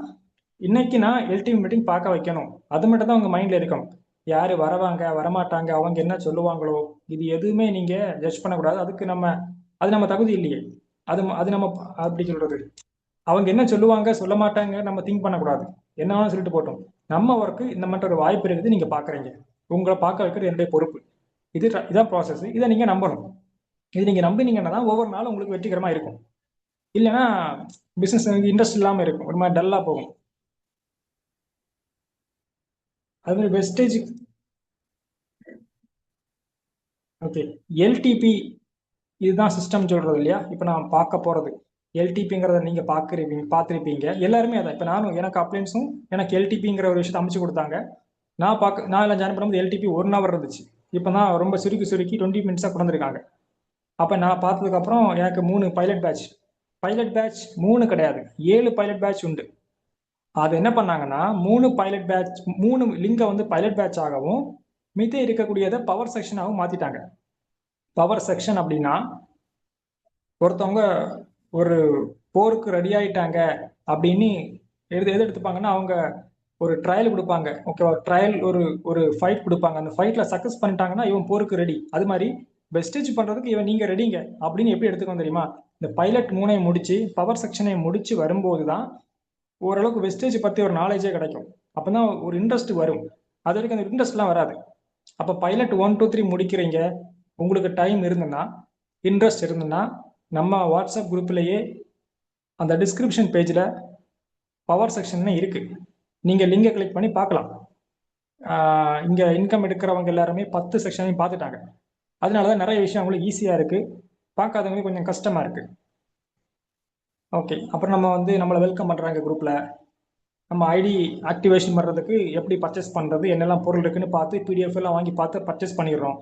இன்னைக்கு நான் எல்டிவி மீட்டிங் பார்க்க வைக்கணும், அது மட்டும் தான் உங்க மைண்ட்ல இருக்கும். யாரு வரவாங்க வரமாட்டாங்க, அவங்க என்ன சொல்லுவாங்களோ, இது எதுவுமே நீங்க ஜட்ஜ் பண்ணக்கூடாது. அது நம்ம தகுதி இல்லையே. அது நம்ம அப்படி சொல்றது, அவங்க என்ன சொல்லுவாங்க சொல்ல மாட்டாங்க நம்ம திங்க் பண்ணக்கூடாது. என்ன வேணாலும் சொல்லிட்டு போட்டோம். நம்ம ஒர்க்கு இந்த மாதிரி ஒரு வாய்ப்பு இருக்குது, நீங்க பாக்குறீங்க, உங்களை பார்க்க வைக்கிறது என்னுடைய பொறுப்பு. இதான் ப்ராசஸ். இதை நீங்க நம்பணும். இது நீங்க நம்பினீங்கன்னா தான் ஒவ்வொரு நாளும் உங்களுக்கு வெற்றிகரமா இருக்கும். இல்லைன்னா பிசினஸ் இன்ட்ரெஸ்ட் இல்லாம இருக்கும், ஒரு மாதிரி டல்லா போகும். அது மாதிரி வெஸ்டேஜ். ஓகே, எல்டிபி இதுதான் சிஸ்டம் சொல்றது இல்லையா? இப்போ நான் பார்க்க போறது எல்டிபிங்கிறத நீங்க பார்த்துருப்பீங்க எல்லாருமே. அதான் இப்போ நானும் எனக்கு அப்ளைன்ஸும் எனக்கு எல்டிபிங்கிற ஒரு விஷயத்தை அமைச்சு கொடுத்தாங்க. நான் எல்லாம் ஜாயின் பண்ணும்போது எல்டிபி 1 hour இருந்துச்சு. இப்போ தான் ரொம்ப சுருக்கி 20 மினிட்ஸாக கொண்டு வந்திருக்காங்க. அப்போ நான் பார்த்ததுக்கப்புறம் எனக்கு 3 பைலட் பேட்ச். பைலட் பேட்ச் 3 கிடையாது, 7 பைலட் பேட்ச் உண்டு. அது என்ன பண்ணாங்கன்னா 3 பைலட் பேட்ச் 3 லிங்கை வந்து பைலட் பேட்ச் ஆகவும் மித்த இருக்கக்கூடியதை பவர் செக்ஷனாகவும் மாத்திட்டாங்க. பவர் செக்ஷன் அப்படின்னா ஒருத்தவங்க ஒரு போருக்கு ரெடி ஆயிட்டாங்க அப்படின்னு எது எடுத்துப்பாங்கன்னா, அவங்க ஒரு ட்ரையல் கொடுப்பாங்க. ஓகேவா? ட்ரையல் ஒரு ஒரு ஃபைட் கொடுப்பாங்க. அந்த ஃபைட்ல சக்சஸ் பண்ணிட்டாங்கன்னா இவன் போருக்கு ரெடி. அது மாதிரி வெஸ்டேஜ் பண்றதுக்கு இவன் நீங்க ரெடிங்க அப்படின்னு எப்படி எடுத்துக்கணும் தெரியுமா? இந்த பைலட் 3ஐ முடிச்சு பவர் செக்ஷனை முடிச்சு வரும்போது தான் ஓரளவுக்கு வெஸ்டேஜ் பத்தி ஒரு நாலேஜே கிடைக்கும். அப்பதான் ஒரு இன்ட்ரெஸ்ட் வரும். அது வரைக்கும் அந்த இன்ட்ரெஸ்ட்லாம் வராது. அப்ப பைலட் 1 2 3 முடிக்கிறீங்க, உங்களுக்கு டைம் இருந்ததுன்னா, இன்ட்ரெஸ்ட் இருந்ததுன்னா, நம்ம வாட்ஸ்அப் குரூப்லயே அந்த டிஸ்கிரிப்ஷன் பேஜ்ல பவர் செக்ஷன் இருக்கு, நீங்க லிங்கை கிளிக் பண்ணி பார்க்கலாம். இங்க இன்கம் எடுக்கிறவங்க எல்லாருமே 10 செக்ஷனையும் பார்த்துட்டாங்க. அதனாலதான் நிறைய விஷயம் அவங்களுக்கு ஈஸியா இருக்கு, பார்க்காதவங்களுக்கு கொஞ்சம் கஷ்டமா இருக்கு. ஓகே, அப்புறம் நம்ம வந்து நம்மளை வெல்கம் பண்றாங்க குரூப்ல. நம்ம ஐடி ஆக்டிவேஷன் பண்றதுக்கு எப்படி பர்ச்சேஸ் பண்றது, என்னெல்லாம் பொருள் இருக்குன்னு பார்த்து பிடிஎஃப் எல்லாம் வாங்கி பார்த்து பர்ச்சேஸ் பண்ணிடுறோம்.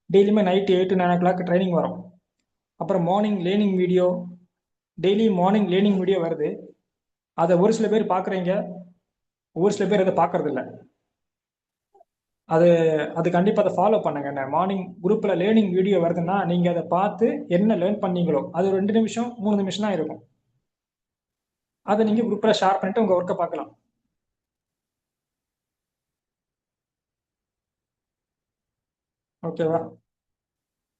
டெய்லியுமே நைட் 8 to 9 o'clock ட்ரைனிங் வரும். அப்புறம் morning learning video, daily morning learning video வருது. அதை ஒரு சில பேர் பார்க்குறீங்க, ஒரு சில பேர் அதை பார்க்கறது இல்லை. அது கண்டிப்பாக அதை ஃபாலோ பண்ணுங்க. மார்னிங் குரூப்பில் லேர்னிங் வீடியோ வருதுன்னா நீங்கள் அதை பார்த்து என்ன லேர்ன் பண்ணீங்களோ அது 2 நிமிஷம் 3 நிமிஷம் தான் இருக்கும். அதை நீங்கள் குரூப்பில் ஷேர் பண்ணிட்டு உங்கள் ஒர்க்கை பார்க்கலாம். ஓகேவா?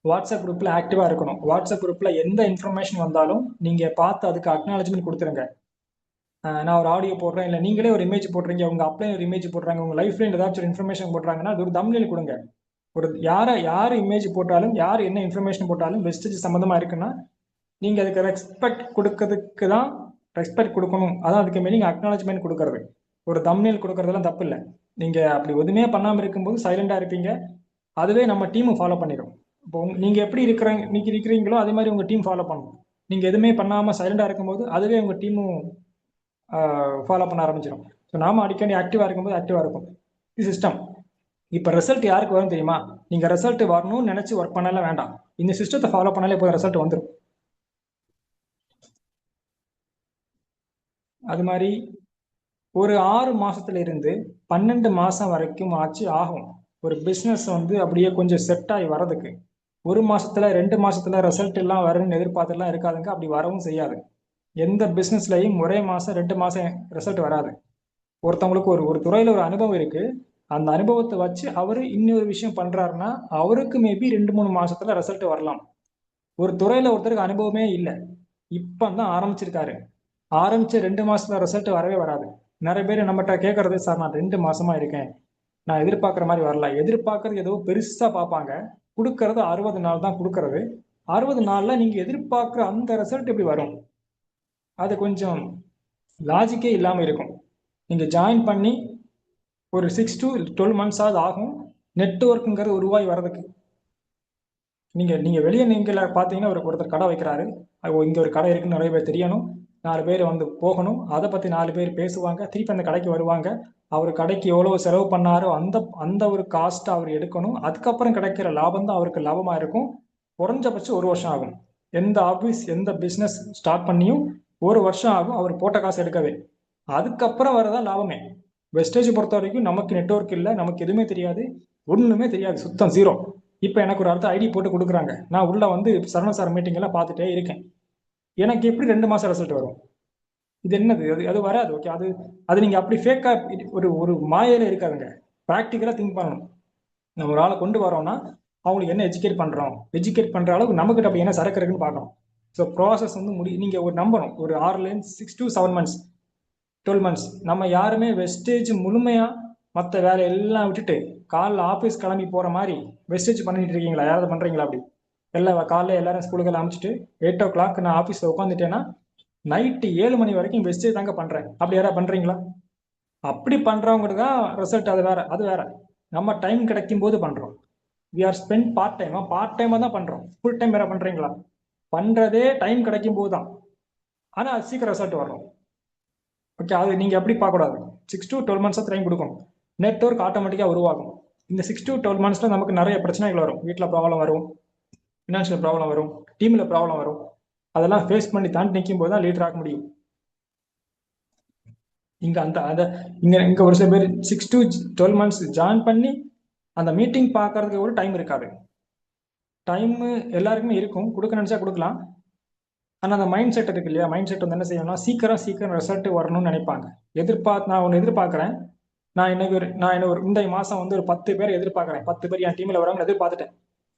வாட்ஸ்அப் குரூப்பில் ஆக்டிவாக இருக்கணும். வாட்ஸ்அப் குரூப்பில் எந்த இன்ஃபர்மேஷன் வந்தாலும் நீங்கள் பார்த்து அதுக்கு அக்னாலஜ்மெண்ட் கொடுத்துருங்க. நான் ஒரு ஆடியோ போடுறேன், இல்லை நீங்களே ஒரு இமேஜ் போடுறீங்க, உங்கள் அப்ளை ஒரு இமேஜ் போடுறாங்க, உங்கள் லைஃப்ல ஏதாச்சும் ஒரு இன்ஃபர்மேஷன் போடுறாங்கன்னா அது ஒரு தம்ப்நெயில் கொடுங்க. ஒரு யார் இமேஜ் போட்டாலும், யார் என்ன இன்ஃபர்மேஷன் போட்டாலும் வெஸ்டேஜ் சம்மந்தமாக இருக்குன்னா நீங்கள் அதுக்கு ரெஸ்பெக்ட் கொடுக்கறதுக்கு தான் ரெஸ்பெக்ட் கொடுக்கணும். அதான் அதுக்கு மீனிங் அக்னாலஜ்மெண்ட் கொடுக்கறது. ஒரு தம்ப்நெயில் கொடுக்கறதெல்லாம் தப்பு இல்லை. நீங்கள் அப்படி எதுவுமே பண்ணாமல் இருக்கும்போது சைலண்டாக இருப்பீங்க, அதுவே நம்ம டீமை ஃபாலோ பண்ணிடும். இப்போ நீங்கள் எப்படி இருக்கிறீங்களோ அதே மாதிரி உங்கள் டீம் ஃபாலோ பண்ணணும். நீங்கள் எதுவுமே பண்ணாமல் சைலண்டாக இருக்கும்போது அதுவே உங்கள் டீமும் ஃபாலோ பண்ண ஆரம்பிச்சிடும். ஸோ நாம அடிக்கடி ஆக்டிவாக இருக்கும்போது ஆக்டிவாக இருக்கும். இது சிஸ்டம். இப்போ ரிசல்ட் யாருக்கு வரும் தெரியுமா? நீங்கள் ரிசல்ட் வரணும்னு நினச்சி ஒர்க் பண்ணாலே வேண்டாம், இந்த சிஸ்டத்தை ஃபாலோ பண்ணாலே போய் ரிசல்ட் வந்துடும். அது மாதிரி ஒரு 6 மாசத்துல இருந்து 12 மாசம் வரைக்கும் ஆகும் ஒரு பிஸ்னஸ் வந்து அப்படியே கொஞ்சம் செட் ஆகி வரதுக்கு. 1 மாசத்துல 2 மாசத்துல ரிசல்ட் எல்லாம் வரும்னு எதிர்பார்த்துலாம் இருக்காதுங்க, அப்படி வரவும் செய்யாது. எந்த பிஸ்னஸ்லையும் ஒரே மாசம் 2 மாசம் ரிசல்ட் வராது. ஒருத்தவங்களுக்கு ஒரு ஒரு துறையில ஒரு அனுபவம் இருக்கு, அந்த அனுபவத்தை வச்சு அவரு இன்னொரு விஷயம் பண்றாருன்னா அவருக்கு மேபி 2 3 மாசத்துல ரிசல்ட் வரலாம். ஒரு துறையில ஒருத்தருக்கு அனுபவமே இல்லை, இப்பதான் ஆரம்பிச்சிருக்காரு, ஆரம்பிச்ச 2 மாசத்துல ரிசல்ட் வரவே வராது. நிறைய பேர் நம்மகிட்ட கேட்கறது, சார் நான் 2 மாசமா இருக்கேன், நான் எதிர்பார்க்குற மாதிரி வரல. எதிர்பார்க்கறது ஏதோ பெருசா பார்ப்பாங்க. கொடுக்கறது 60 நாள் தான் கொடுக்கறது. 60 நாள்ல நீங்க எதிர்பார்க்குற அந்த ரிசல்ட் எப்படி வரும்? அது கொஞ்சம் லாஜிக்கே இல்லாம இருக்கும். நீங்க ஜாயின் பண்ணி ஒரு 6 to 12 months ஆகும் நெட்வொர்க்குங்கிறது உருவாகி வர்றதுக்கு. நீங்க வெளியே நீங்கள பார்த்தீங்கன்னா ஒருத்தர் கடை வைக்கிறாரு, இங்க ஒரு கடை இருக்குன்னு நிறைய பேர் தெரியணும், 4 பேர் வந்து போகணும், அதை பத்தி 4 பேர் பேசுவாங்க, திருப்பி அந்த கடைக்கு வருவாங்க, அவர் கடைக்கு எவ்வளவு செலவு பண்ணாரோ அந்த அந்த ஒரு காஸ்ட் அவர் எடுக்கணும், அதுக்கப்புறம் கிடைக்கிற லாபம் தான் அவருக்கு லாபமா இருக்கும். குறைஞ்சபட்சம் 1 வருஷம் ஆகும். எந்த ஆபீஸ் எந்த பிசினஸ் ஸ்டார்ட் பண்ணியும் 1 வருஷம் ஆகும் அவர் போட்ட காசு எடுக்கவே. அதுக்கப்புறம் வரதான் லாபமே. வெஸ்டேஜ் பொறுத்த வரைக்கும் நமக்கு நெட்வொர்க் இல்லை, நமக்கு எதுவுமே தெரியாது, ஒண்ணுமே தெரியாது, சுத்தம் ஜீரோ. இப்போ எனக்கு ஒரு அடுத்த ஐடி போட்டு கொடுக்குறாங்க, நான் உள்ள வந்து சரண சார் மீட்டிங் எல்லாம் பார்த்துட்டே இருக்கேன். எனக்கு எப்படி 2 மாசம் ரிசல்ட் வரும்? இது என்னது? அது அது வராது. ஓகே, அது அது நீங்க அப்படி ஃபேக்கா ஒரு ஒரு மாயையில இருக்காதுங்க. ப்ராக்டிக்கலா திங்க் பண்ணணும். நம்ம ஒரு ஆளை கொண்டு வரோம்னா அவங்களுக்கு என்ன எஜுகேட் பண்ற அளவுக்கு நம்மகிட்ட அப்படி என்ன சரக்கு இருக்குன்னு பார்க்கணும். ஸோ ப்ராசஸ் வந்து நீங்க ஒரு நம்பணும். ஒரு 6 to 7 months 12 months நம்ம யாருமே வெஸ்டேஜ் முழுமையா மற்ற வேலை எல்லாம் விட்டுட்டு காலைல ஆஃபீஸ் கிளம்பி போற மாதிரி வெஸ்டேஜ் பண்ணிட்டு இருக்கீங்களா? யாராவது பண்றீங்களா அப்படி? காலைல எல்லாரும் ஸ்கூலுக்கு அமைச்சிட்டு 8 o'clock நான் ஆஃபீஸில் உட்காந்துட்டேன்னா நைட்டு 7 மணி வரைக்கும் வெஸ்டேஜ் தாங்க பண்றேன். அப்படி யாராவது பண்றீங்களா? அப்படி பண்றவங்களுக்கு தான் ரிசல்ட். அது வேற. நம்ம டைம் கிடைக்கும் போது பண்றோம். வி ஆர் ஸ்பெண்ட் பார்ட் டைமா தான் பண்றோம். ஃபுல் டைம் வேற பண்றீங்களா? பண்றதே டைம் கிடைக்கும் போது தான். ஆனா சீக்கிரம் ரிசல்ட் வரும். ஓகே, அது நீங்க எப்படி பார்க்கக்கூடாது. 6 to 12 months டைம் கொடுக்கணும். நெட்வொர்க் ஆட்டோமேட்டிக்காக உருவாகும். இந்த 6 to 12 monthsல நமக்கு நிறைய பிரச்சனைகள் வரும். வீட்டில் ப்ராப்ளம் வரும், ஃபினான்ஷியல் ப்ராப்ளம் வரும், டீம்ல ப்ராப்ளம் வரும். அதெல்லாம் ஃபேஸ் பண்ணி தாண்டி நிற்கும் போது தான் லீடர் ஆக முடியும். இங்க அந்த அந்த இங்க இங்க ஒரு சில பேர் 6 to 12 months ஜாயின் பண்ணி அந்த மீட்டிங் பார்க்கறதுக்கு ஒரு டைம் இருக்காது. டைம் எல்லாருக்குமே இருக்கும், கொடுக்க நினைச்சா கொடுக்கலாம். ஆனால் அந்த மைண்ட் செட் இருக்கு இல்லையா, மைண்ட் செட் வந்து என்ன செய்யணும்னா சீக்கிரம் ரிசல்ட் வரணும்னு நினைப்பாங்க. நான் ஒன்று எதிர்பார்க்குறேன், நான் ஒரு இந்த மாசம் வந்து ஒரு 10 பேர் எதிர்பார்க்குறேன், 10 பேர் என் டீமில் வரவங்க எதிர்பார்த்துட்டேன்.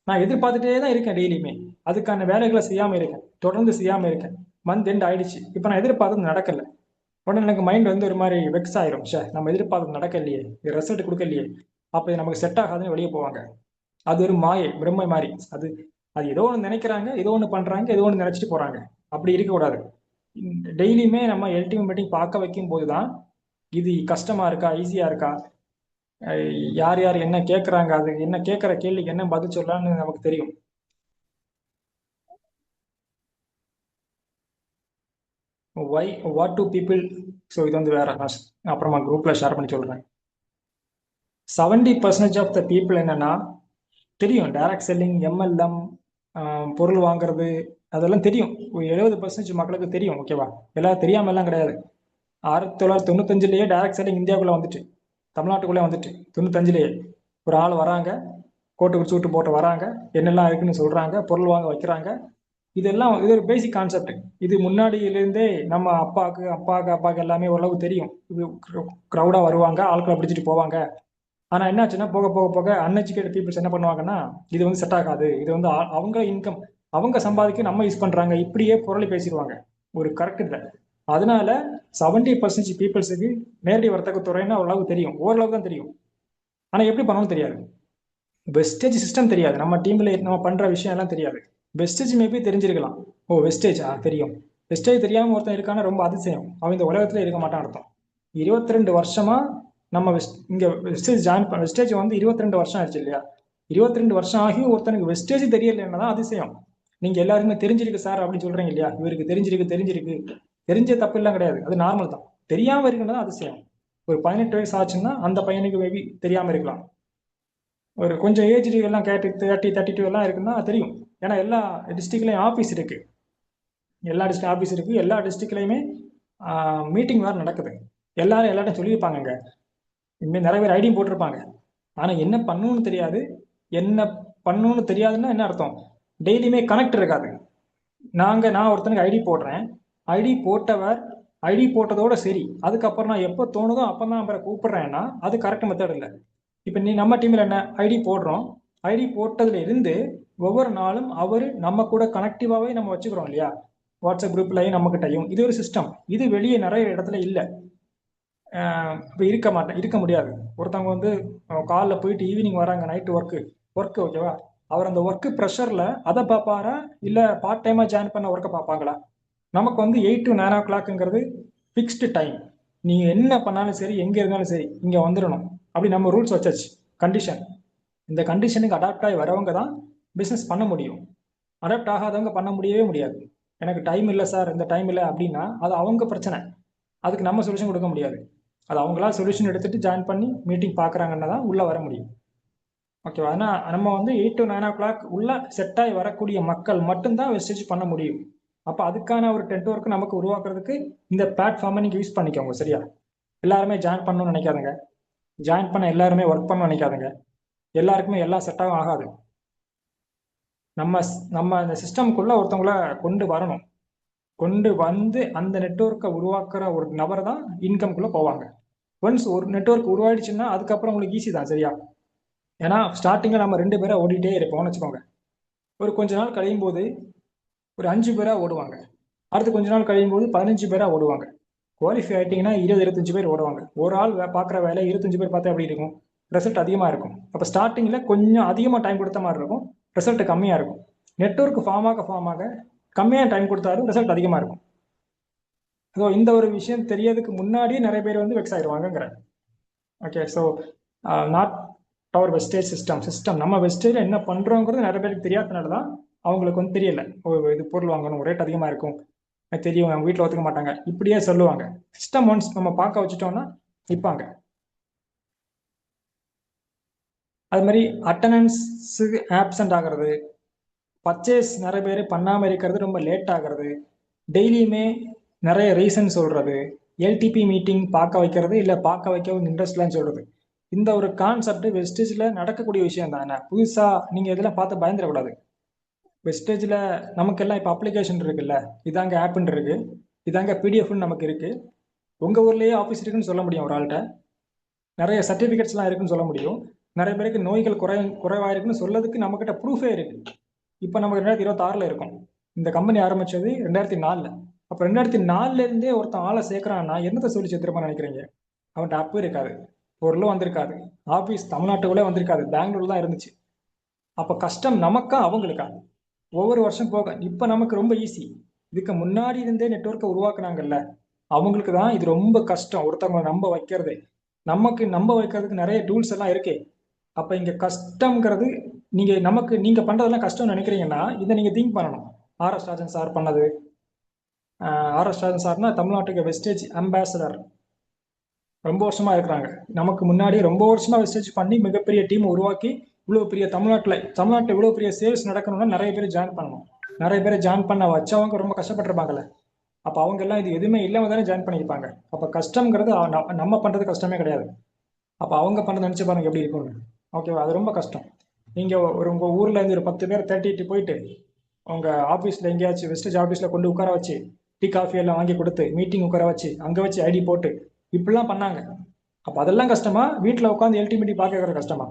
நான் எதிர்பார்த்துட்டே தான் இருக்கேன், டெய்லியுமே அதுக்கான வேலைகளை செய்யாமல் இருக்கேன், தொடர்ந்து செய்யாமல் இருக்கேன். மந்த் எண்ட் ஆயிடுச்சு, இப்போ நான் எதிர்பார்த்தது நடக்கல. உடனே எனக்கு மைண்ட் வந்து ஒரு மாதிரி வெக்ஸ் ஆயிரும், நம்ம எதிர்பார்த்தது நடக்கலையே, ரிசல்ட் கொடுக்கலையே, அப்போ இது நமக்கு செட் ஆகாதுன்னு வெளியே போவாங்க. அது ஒரு மாயை, பிரம்மை மாதிரி. அது அது ஏதோ ஒன்று நினைக்கிறாங்க, ஏதோ ஒன்று பண்றாங்க, ஏதோ ஒன்று நினைச்சிட்டு போறாங்க. அப்படி இருக்கக்கூடாது. டெய்லியுமே நம்ம எல்டிஎம் மீட்டிங் பார்க்க வைக்கும் போதுதான் இது கஷ்டமா இருக்கா, ஈஸியா இருக்கா, யார் யார் என்ன கேட்கறாங்க, அது என்ன கேட்கற கேள்விக்கு என்ன பதில் சொல்லலாம்னு நமக்கு தெரியும். What to people. ஸோ இது வந்து வேற, நான் அப்புறமா குரூப்ல ஷேர் பண்ணி சொல்றேன். 70% ஆஃப் த பீப்புள் என்னன்னா தெரியும், டைரக்ட் செல்லிங், எம்எல்எம், பொருள் வாங்குறது, அதெல்லாம் தெரியும். ஒரு 70% மக்களுக்கு தெரியும். ஓகேவா? எல்லாம் தெரியாம எல்லாம் கிடையாது. 1995லயே டைரக்ட் செல்லிங் இந்தியாவுக்குள்ள வந்துட்டு, தமிழ்நாட்டுக்குள்ளே வந்துட்டு 95லயே ஒரு ஆள் வராங்க, கோட்டு சூட்டு போட்டு வராங்க, என்னெல்லாம் இருக்குன்னு சொல்றாங்க, பொருள் வாங்க வைக்கிறாங்க. இது ஒரு பேசிக் கான்செப்ட். இது முன்னாடியிலிருந்தே நம்ம அப்பாவுக்கு எல்லாமே ஓரளவு தெரியும். இது க்ரௌடா வருவாங்க, ஆட்களை பிடிச்சிட்டு போவாங்க. ஆனா என்னாச்சுன்னா போக போக போக அன்எஜுகேட்டட் பீப்புள்ஸ் என்ன பண்ணுவாங்கன்னா, இது வந்து செட் ஆகாது, இது வந்து அவங்க இன்கம், அவங்க சம்பாதிக்க நம்ம யூஸ் பண்றாங்க, இப்படியே பொருளை பேசிடுவாங்க. ஒரு கரெக்ட் இல்லை. அதனால 70% பீப்புள்ஸுக்கு நேரடி வர்த்தக துறைன்னா ஓரளவு தெரியும், ஓரளவு தான் தெரியும். ஆனா எப்படி பண்ணணும்னு தெரியாது. வெஸ்டேஜ் சிஸ்டம் தெரியாது, நம்ம டீம்ல நம்ம பண்ற விஷயம் எல்லாம் தெரியாது. வெஸ்டேஜ் மேபி தெரிஞ்சிருக்கலாம். ஓ வெஸ்டேஜா தெரியும். வெஸ்டேஜ் தெரியாம ஒருத்தன் இருக்கான ரொம்ப அதிசயம், அவன் இந்த உலகத்துல இருக்க மாட்டான் அர்த்தம். 22 வருஷமா நம்ம இங்க வெஸ்டேஜ் வந்து 22 வருஷம் ஆயிடுச்சு இல்லையா? 22 வருஷம் ஆகி ஒருத்தனுக்கு வெஸ்டேஜ் தெரியலன்னா தான் அதிசயம். நீங்க எல்லாருமே தெரிஞ்சிருக்கு சார் அப்படின்னு சொல்றீங்க இல்லையா? இவருக்கு தெரிஞ்சிருக்கு, தெரிஞ்ச தப்பு எல்லாம் கிடையாது, அது நார்மல் தான். தெரியாம இருக்குன்னு தான் அதிசயம். ஒரு 18 வயசு ஆச்சுன்னா அந்த பையனுக்கு மேபி தெரியாம இருக்கலாம். ஒரு கொஞ்சம் ஏஜ் எல்லாம் 32 எல்லாம் இருக்குன்னா தெரியும். ஏன்னா எல்லா டிஸ்ட்ரிக்ட்லயும் ஆஃபீஸ் இருக்கு, எல்லா டிஸ்ட்ரிக்ட்லயுமே மீட்டிங் வேறு நடக்குது. எல்லாரும் எல்லாத்தையும் சொல்லியிருப்பாங்க, இனிமேல் நிறைய பேர் ஐடியும் போட்டிருப்பாங்க. ஆனால் என்ன பண்ணணும்னு தெரியாது. என்ன பண்ணணும்னு தெரியாதுன்னா என்ன அர்த்தம்? டெய்லியுமே கனெக்ட் இருக்காது. நான் ஒருத்தனுக்கு ஐடி போடுறேன், ஐடி போட்டவர் ஐடி போட்டதோட சரி, அதுக்கப்புறம் நான் எப்போ தோணுதோ அப்போ தான் அவரை கூப்பிடுறேன்னா அது கரெக்ட் மெத்தட் இல்லை. இப்போ நம்ம டீமில் என்ன ஐடி போடுறோம், ஐடி போட்டதுல இருந்து ஒவ்வொரு நாளும் அவர் நம்ம கூட கனெக்டிவாகவே நம்ம வச்சுக்கிறோம் இல்லையா? வாட்ஸ்அப் குரூப்லையும் நம்மகிட்டையும். இது ஒரு சிஸ்டம். இது வெளியே நிறைய இடத்துல இல்லை. இப்போ இருக்க முடியாது. ஒருத்தவங்க வந்து காலைல போயிட்டு ஈவினிங் வராங்க, நைட்டு ஒர்க்கு ஓகேவா? அவர் அந்த ஒர்க்கு ப்ரெஷரில் அதை பார்ப்பாரா, இல்லை பார்ட் டைமாக ஜாயின் பண்ண ஒர்க்கை பார்ப்பாங்களா? நமக்கு வந்து 8 to 9 o'clockங்கிறது ஃபிக்ஸ்டு டைம். நீங்கள் என்ன பண்ணாலும் சரி, எங்கே இருந்தாலும் சரி, இங்கே வந்துடணும். அப்படி நம்ம ரூல்ஸ் வச்சாச்சு, கண்டிஷன். இந்த கண்டிஷனுக்கு அடாப்ட் ஆகி வரவங்க தான் பிஸ்னஸ் பண்ண முடியும். அடாப்ட் ஆகாதவங்க பண்ண முடியவே முடியாது. எனக்கு டைம் இல்லை சார், இந்த டைம் இல்லை அப்படின்னா அது அவங்க பிரச்சனை. அதுக்கு நம்ம சொல்யூஷன் கொடுக்க முடியாது. அது அவங்களா சொல்யூஷன் எடுத்துட்டு ஜாயின் பண்ணி மீட்டிங் பார்க்குறாங்கன்னா தான் உள்ளே வர முடியும். ஓகேவா? ஆனால் நம்ம வந்து 8 to 9 o'clock உள்ள செட் ஆகி வரக்கூடிய மக்கள் மட்டும்தான் வெஸ்டேஜ் பண்ண முடியும். அப்போ அதுக்கான ஒரு நெட்வொர்க் நமக்கு உருவாக்குறதுக்கு இந்த பிளாட்ஃபார்மை நீங்கள் யூஸ் பண்ணிக்கோங்க. சரியா? எல்லாருமே ஜாயின் பண்ணணும்னு நினைக்காதுங்க. ஜாயின் பண்ண எல்லாருமே ஒர்க் பண்ண நினைக்காதுங்க. எல்லாருக்குமே எல்லாம் செட்டாகவும் ஆகாது. நம்ம நம்ம அந்த சிஸ்டம்குள்ள ஒருத்தவங்கள கொண்டு வரணும். கொண்டு வந்து அந்த நெட்வொர்க்கை உருவாக்குற ஒரு நபர் தான் இன்கம்குள்ளே போவாங்க. ஒன்ஸ் ஒரு நெட்வொர்க் உருவாயிடுச்சுன்னா அதுக்கப்புறம் உங்களுக்கு ஈஸி தான். சரியா? ஏன்னா ஸ்டார்டிங்கில் நம்ம 2 பேரை ஓடிட்டே இருப்போம்னு வச்சுக்கோங்க. ஒரு கொஞ்ச நாள் கழியும் போது ஒரு 5 பேரா ஓடுவாங்க. அடுத்து கொஞ்ச நாள் கழியும் போது 15 பேரா ஓடுவாங்க. குவாலிஃபை ஆகிட்டிங்கன்னா 20-25 பேர் ஓடுவாங்க. ஒரு ஆள் பார்க்குற வேலை 25 பேர் பார்த்தா எப்படி இருக்கும்? ரிசல்ட் அதிகமாக இருக்கும். அப்போ ஸ்டார்டிங்கில் கொஞ்சம் அதிகமாக டைம் கொடுத்த மாதிரி இருக்கும், ரிசல்ட் கம்மியாக இருக்கும். நெட்வொர்க் ஃபார்ம் ஆக கம்மியாக டைம் கொடுத்தாலும் ரிசல்ட் அதிகமாக இருக்கும். ஸோ இந்த ஒரு விஷயம் தெரியறதுக்கு முன்னாடியே நிறைய பேர் வந்து வெக்ஸ் ஆயிடுவாங்கங்கிற. Okay, so not our wastage system நம்ம வெஸ்டேஜில் என்ன பண்ணுறோங்கிறது நிறைய பேருக்கு தெரியாதனால தான் அவங்களுக்கு வந்து தெரியல. இது பொருள் வாங்கணும், ரேட் அதிகமாக இருக்கும், தெரியும், அவங்க வீட்டில் ஒத்துக்க மாட்டாங்க, இப்படியே சொல்லுவாங்க. சிஸ்டம் ஒன்ஸ் நம்ம பார்க்க வச்சுட்டோம்னா நிற்பாங்க. அது மாதிரி அட்டண்டன்ஸுக்கு ஆப்சண்ட் ஆகிறது, பர்ச்சேஸ் நிறைய பேர் பண்ணாமல் இருக்கிறது, ரொம்ப லேட் ஆகிறது, டெய்லியுமே நிறைய ரீசன் சொல்கிறது, எல்டிபி மீட்டிங் பார்க்க வைக்கிறது இல்லை பார்க்க வைக்கவும் இன்ட்ரெஸ்ட் இல்லைன்னு சொல்கிறது. இந்த ஒரு கான்செப்ட் வெஸ்டேஜில் நடக்கக்கூடிய விஷயம் தானே. புதுசாக நீங்கள் இதெல்லாம் பார்த்து பயந்துடக்கூடாது. வெஸ்டேஜில் நமக்கெல்லாம் இப்போ அப்ளிகேஷன் இருக்குல்ல, இதாங்க ஆப்னு இருக்கு, இதாங்க பிடிஎஃப்னு நமக்கு இருக்கு. உங்கள் ஊர்லேயே ஆஃபீஸ் இருக்குன்னு சொல்ல முடியும் ஒரு ஆள்கிட்ட. நிறைய சர்டிஃபிகேட்ஸ்லாம் இருக்குன்னு சொல்ல முடியும். நிறைய பேருக்கு நோய்கள் குறைவாக இருக்குன்னு சொல்லதுக்கு நம்மக்கிட்ட ப்ரூஃபே இருக்கு. இப்போ நம்ம 2026 இருக்கோம். இந்த கம்பெனி ஆரம்பிச்சது 2004. அப்போ 2004 ஒருத்தன் ஆளை சேர்க்குறான்னா என்னத்தை சொல்லி சேர்த்துருப்பான்னு நினைக்கிறீங்க? அவன்கிட்ட அப்பு இருக்காது, பொருளும் வந்திருக்காது, ஆஃபீஸ் தமிழ்நாட்டுக்குள்ளே வந்திருக்காது, பெங்களூர் தான் இருந்துச்சு. அப்போ கஷ்டம் நமக்கா அவங்களுக்கா? ஒவ்வொரு வருஷம் போக இப்போ நமக்கு ரொம்ப ஈஸி. இதுக்கு முன்னாடி இருந்தே நெட்வொர்க்கை உருவாக்குனாங்கல்ல, அவங்களுக்கு தான் இது ரொம்ப கஷ்டம். ஒருத்தவங்களை நம்ப வைக்கிறது, நமக்கு நம்ப வைக்கிறதுக்கு நிறைய டூல்ஸ் எல்லாம் இருக்கே. அப்போ இங்கே கஷ்டங்கிறது நீங்கள் பண்ணுறதெல்லாம் கஷ்டம்னு நினைக்கிறீங்கன்னா இதை நீங்கள் திங்க் பண்ணணும். ஆர்எஸ் ராஜன் சார் பண்ணது. ஆர்எஸ் ராஜன் சார்னா தமிழ்நாட்டுக்கு வெஸ்டேஜ் அம்பாசடர், ரொம்ப வருஷமா இருக்கிறாங்க. நமக்கு முன்னாடி ரொம்ப வருஷமா வெஸ்டேஜ் பண்ணி மிகப்பெரிய டீம் உருவாக்கி இவ்வளோ பெரிய தமிழ்நாட்டில் இவ்வளோ பெரிய சேல்ஸ் நடக்கணும்னா நிறைய பேர் ஜாயின் பண்ணணும். நிறைய பேர் ஜாயின் பண்ண வச்சவங்க ரொம்ப கஷ்டப்பட்டிருப்பாங்கல்ல. அப்போ அவங்க எல்லாம் இது எதுவுமே இல்லாமல் தானே ஜாயின் பண்ணியிருப்பாங்க. அப்போ கஷ்டங்கிறது நம்ம பண்ணுறது கஷ்டமே கிடையாது. அப்போ அவங்க பண்ணுறது நினச்சி பாருங்க எப்படி இருக்கும்னு. ஓகேவா? அது ரொம்ப கஷ்டம். நீங்கள் உங்கள் ஊரில் இருந்து ஒரு 10 பேர் திரட்டிட்டு போயிட்டு உங்கள் ஆஃபீஸில் எங்கேயாச்சும் வெஸ்டேஜ் ஆஃபீஸில் கொண்டு உட்கார வச்சு டீ காஃபி எல்லாம் வாங்கி கொடுத்து மீட்டிங் உட்கார வச்சு அங்கே வச்சு ஐடி போட்டு இப்படிலாம் பண்ணாங்க. அப்போ அதெல்லாம் கஷ்டமா? வீட்டில் உட்காந்து எல்டிமிட்டி பார்க்க கஷ்டமா?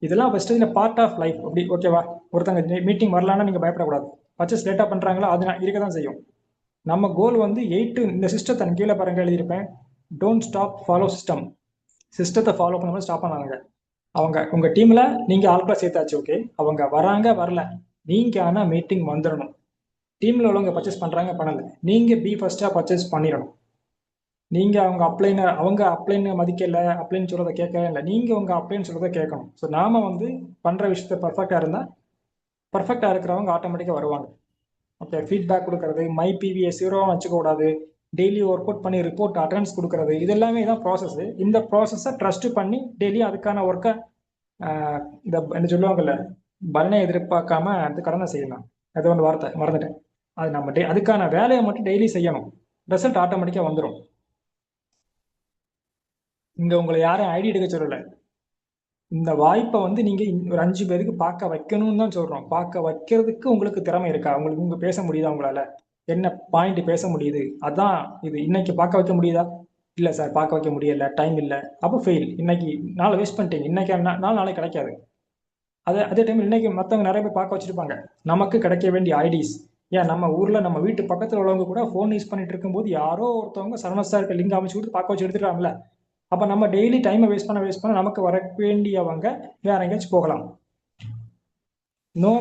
இதெல்லாம் வெஸ்டேஜில் பார்ட் ஆஃப் லைஃப். அப்படி ஓகேவா? ஒருத்தங்க மீட்டிங் வரலான்னா நீங்கள் பயப்படக்கூடாது. பர்ச்சேஸ் லேட்டாக பண்ணுறாங்களா, அது இருக்க தான் செய்யும். நம்ம கோல் வந்து 8 இந்த சிஸ்டத்தை கீழே பாருங்க எழுதியிருப்பேன். Don't stop, follow system. சிஸ்டத்தை ஃபாலோ பண்ணும்போது ஸ்டாப் பண்ணாங்க. அவங்க உங்கள் டீமில் நீங்கள் ஆட்களை சேர்த்தாச்சு, ஓகே, அவங்க வராங்க வரல, நீங்கள் ஆனால் மீட்டிங் வந்துடணும். டீமில் உள்ளவங்க பர்ச்சேஸ் பண்ணுறாங்க பண்ணலை, நீங்கள் ஃபர்ஸ்ட்டாக பர்ச்சேஸ் பண்ணிடணும். நீங்கள் அவங்க அப்ளைன்னு மதிக்கலை, அப்ளைன்னு சொல்கிறத கேட்கவே இல்லை, நீங்கள் உங்கள் அப்ளைன்னு சொல்கிறத கேட்கணும். ஸோ நாம் வந்து பண்ணுற விஷயத்த பர்ஃபெக்டாக இருந்தால் பர்ஃபெக்டாக இருக்கிறவங்க ஆட்டோமேட்டிக்காக வருவாங்க. ஓகே, ஃபீட்பேக் கொடுக்கறது, மை பிவிஎஸ் 0 வச்சுக்கூடாது, டெய்லி ஒர்க் அவுட் பண்ணி ரிப்போர்ட் அட்டெண்டன்ஸ் கொடுக்கறது, இது எல்லாமே தான் ப்ராசஸ். இந்த ப்ராசஸை ட்ரஸ்ட் பண்ணி டெய்லி அதுக்கான ஒர்க்கை இந்த என்ன சொல்லுவாங்கல்ல, பலனை எதிர்பார்க்காம அந்த கடனை செய்யலாம். அது ஒன்று வார்த்தை மறந்துட்டேன். அது நம்ம அதுக்கான வேலையை மட்டும் டெய்லி செய்யணும், ரிசல்ட் ஆட்டோமேட்டிக்காக வந்துடும். இங்கே உங்களை யாரும் ஐடி எடுக்க சொல்லலை. இந்த வாய்ப்பை வந்து நீங்கள் ஒரு 5 பேருக்கு பார்க்க வைக்கணும்னு தான் சொல்கிறோம். பார்க்க வைக்கிறதுக்கு உங்களுக்கு திறமை இருக்கா? உங்களுக்கு பேச முடியுதா? உங்களால் என்ன பாயிண்ட் பேச முடியுது? அதான் இது. இன்னைக்கு பார்க்க வைக்க முடியுதா? இல்லை சார், பார்க்க வைக்க முடியல, டைம் இல்லை. அப்போ ஃபெயில். இன்னைக்கு நாளை வேஸ்ட் பண்ணிட்டீங்க. இன்னைக்கு நாளைக்கு கிடைக்காது. அதே டைம் இன்னைக்கு மற்றவங்க நிறைய பேர் பார்க்க வச்சிருப்பாங்க. நமக்கு கிடைக்க வேண்டிய ஐடிஸ் ஏன் நம்ம ஊர்ல நம்ம வீட்டு பக்கத்துல உள்ளவங்க கூட ஃபோன் யூஸ் பண்ணிட்டு இருக்கும்போது யாரோ ஒருத்தவங்க சரவணா இருக்க லிங்க் அமைச்சு கொடுத்து பார்க்க வச்சு எடுத்துட்டாங்கல்ல. அப்ப நம்ம டெய்லி டைமை வேஸ்ட் பண்ண நமக்கு வர வேண்டியவங்க வேற எங்கேயாச்சும் போகலாம். No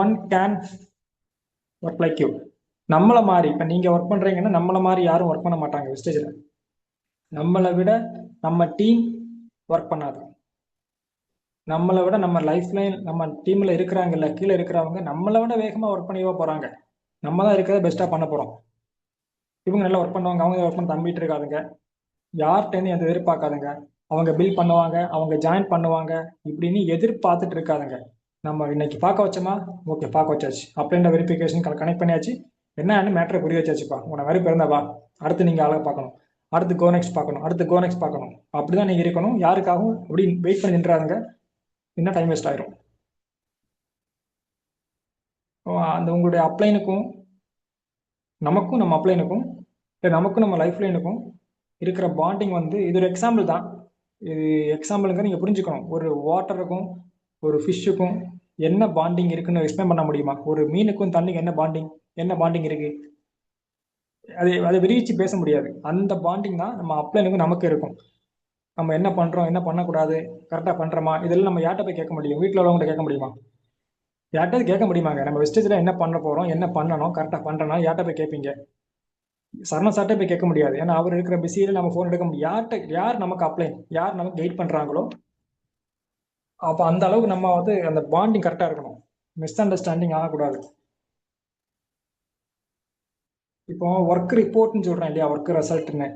one can work like you. நம்மளை மாதிரி இப்ப நீங்க ஒர்க் பண்றீங்கன்னா நம்மள மாதிரி யாரும் ஒர்க் பண்ண மாட்டாங்க வெஸ்டேஜ்ல. நம்மளை விட நம்ம டீம் ஒர்க் பண்ணாது. நம்மளை விட நம்ம லைஃப் லைன் நம்ம டீம்ல இருக்கிறாங்கல்ல, கீழே இருக்கிறவங்க நம்மளை விட வேகமா ஒர்க் பண்ணியவா போறாங்க. நம்ம தான் இருக்கிறத பெஸ்டா பண்ண போறோம். இவங்க நல்லா ஒர்க் பண்ணுவாங்க, அவங்க ஒர்க் பண்ண தம்பிட்டு இருக்காதுங்க. யார்கிட்டன்னு எந்த எதிர்பார்க்காதுங்க. அவங்க பில் பண்ணுவாங்க, அவங்க ஜாயின் பண்ணுவாங்க, இப்படின்னு எதிர்பார்த்துட்டு இருக்காதுங்க. நம்ம இன்னைக்கு பார்க்க வச்சோமா, ஓகே பார்க்க வச்சாச்சு அப்படின்ற வெரிஃபிகேஷன் கனெக்ட் பண்ணியாச்சு. என்னன்னு மேட்ரை புரிய வச்சாச்சுப்பா, உன மாதிரி பிறந்தவா, அடுத்து நீங்க ஆளை பார்க்கணும், அடுத்து கோ நெக்ஸ்ட் பார்க்கணும், அடுத்து கோ நெக்ஸ்ட் பார்க்கணும். அப்படிதான் நீங்க இருக்கணும். யாருக்காகவும் அப்படி வெயிட் பண்ணி நின்றாருங்க, இன்னும் டைம் வேஸ்ட் ஆயிரும். அந்த உங்களுடைய அப்ளைனுக்கும் நமக்கும் நம்ம அப்ளைனுக்கும் இல்லை நமக்கும் நம்ம லைஃப் லைனுக்கும் இருக்கிற பாண்டிங் வந்து இது ஒரு எக்ஸாம்பிள் தான். இது எக்ஸாம்பிளுங்க நீங்கள் புரிஞ்சுக்கணும். ஒரு வாட்டருக்கும் ஒரு ஃபிஷ்ஷுக்கும் என்ன பாண்டிங் இருக்குன்னு எக்ஸ்பிளைன் பண்ண முடியுமா? ஒரு மீனுக்கும் தண்ணிக்கு என்ன பாண்டிங் இருக்கு, அதை விரிவிச்சு பேச முடியாது. அந்த பாண்டிங் தான் நம்ம அப்ளைனுக்கும் நமக்கு இருக்கும். நம்ம என்ன பண்றோம், என்ன பண்ணக்கூடாது, கரெக்டா பண்றோமா, இதெல்லாம் நம்ம யார்கிட்ட போய் கேட்க முடியும்? வீட்டில் உள்ளவங்கள்ட்ட கேட்க முடியுமா? யார்கிட்ட கேட்க முடியுமாங்க? நம்ம வெஸ்டேஜ்ல என்ன பண்ண போறோம், என்ன பண்ணணும், கரெக்டா பண்றோம்னா யார்கிட்ட போய் கேட்பீங்க? சரண சார்ட்டே போய் கேட்க முடியாது. ஏன்னா அவர் இருக்கிற பிஸியில நம்ம ஃபோன் எடுக்க முடியும். யார் நமக்கு அப்ளைன், யார் நமக்கு கைட் பண்றாங்களோ, அப்ப அந்த அளவுக்கு நம்ம வந்து அந்த பாண்டிங் கரெக்டா இருக்கணும். மிஸ் அண்டர்ஸ்டாண்டிங் ஆகக்கூடாது. இப்போ ஒர்க் ரிப்போர்ட்னு சொல்றேன் இல்லையா, ஒர்க் ரிசல்ட்னு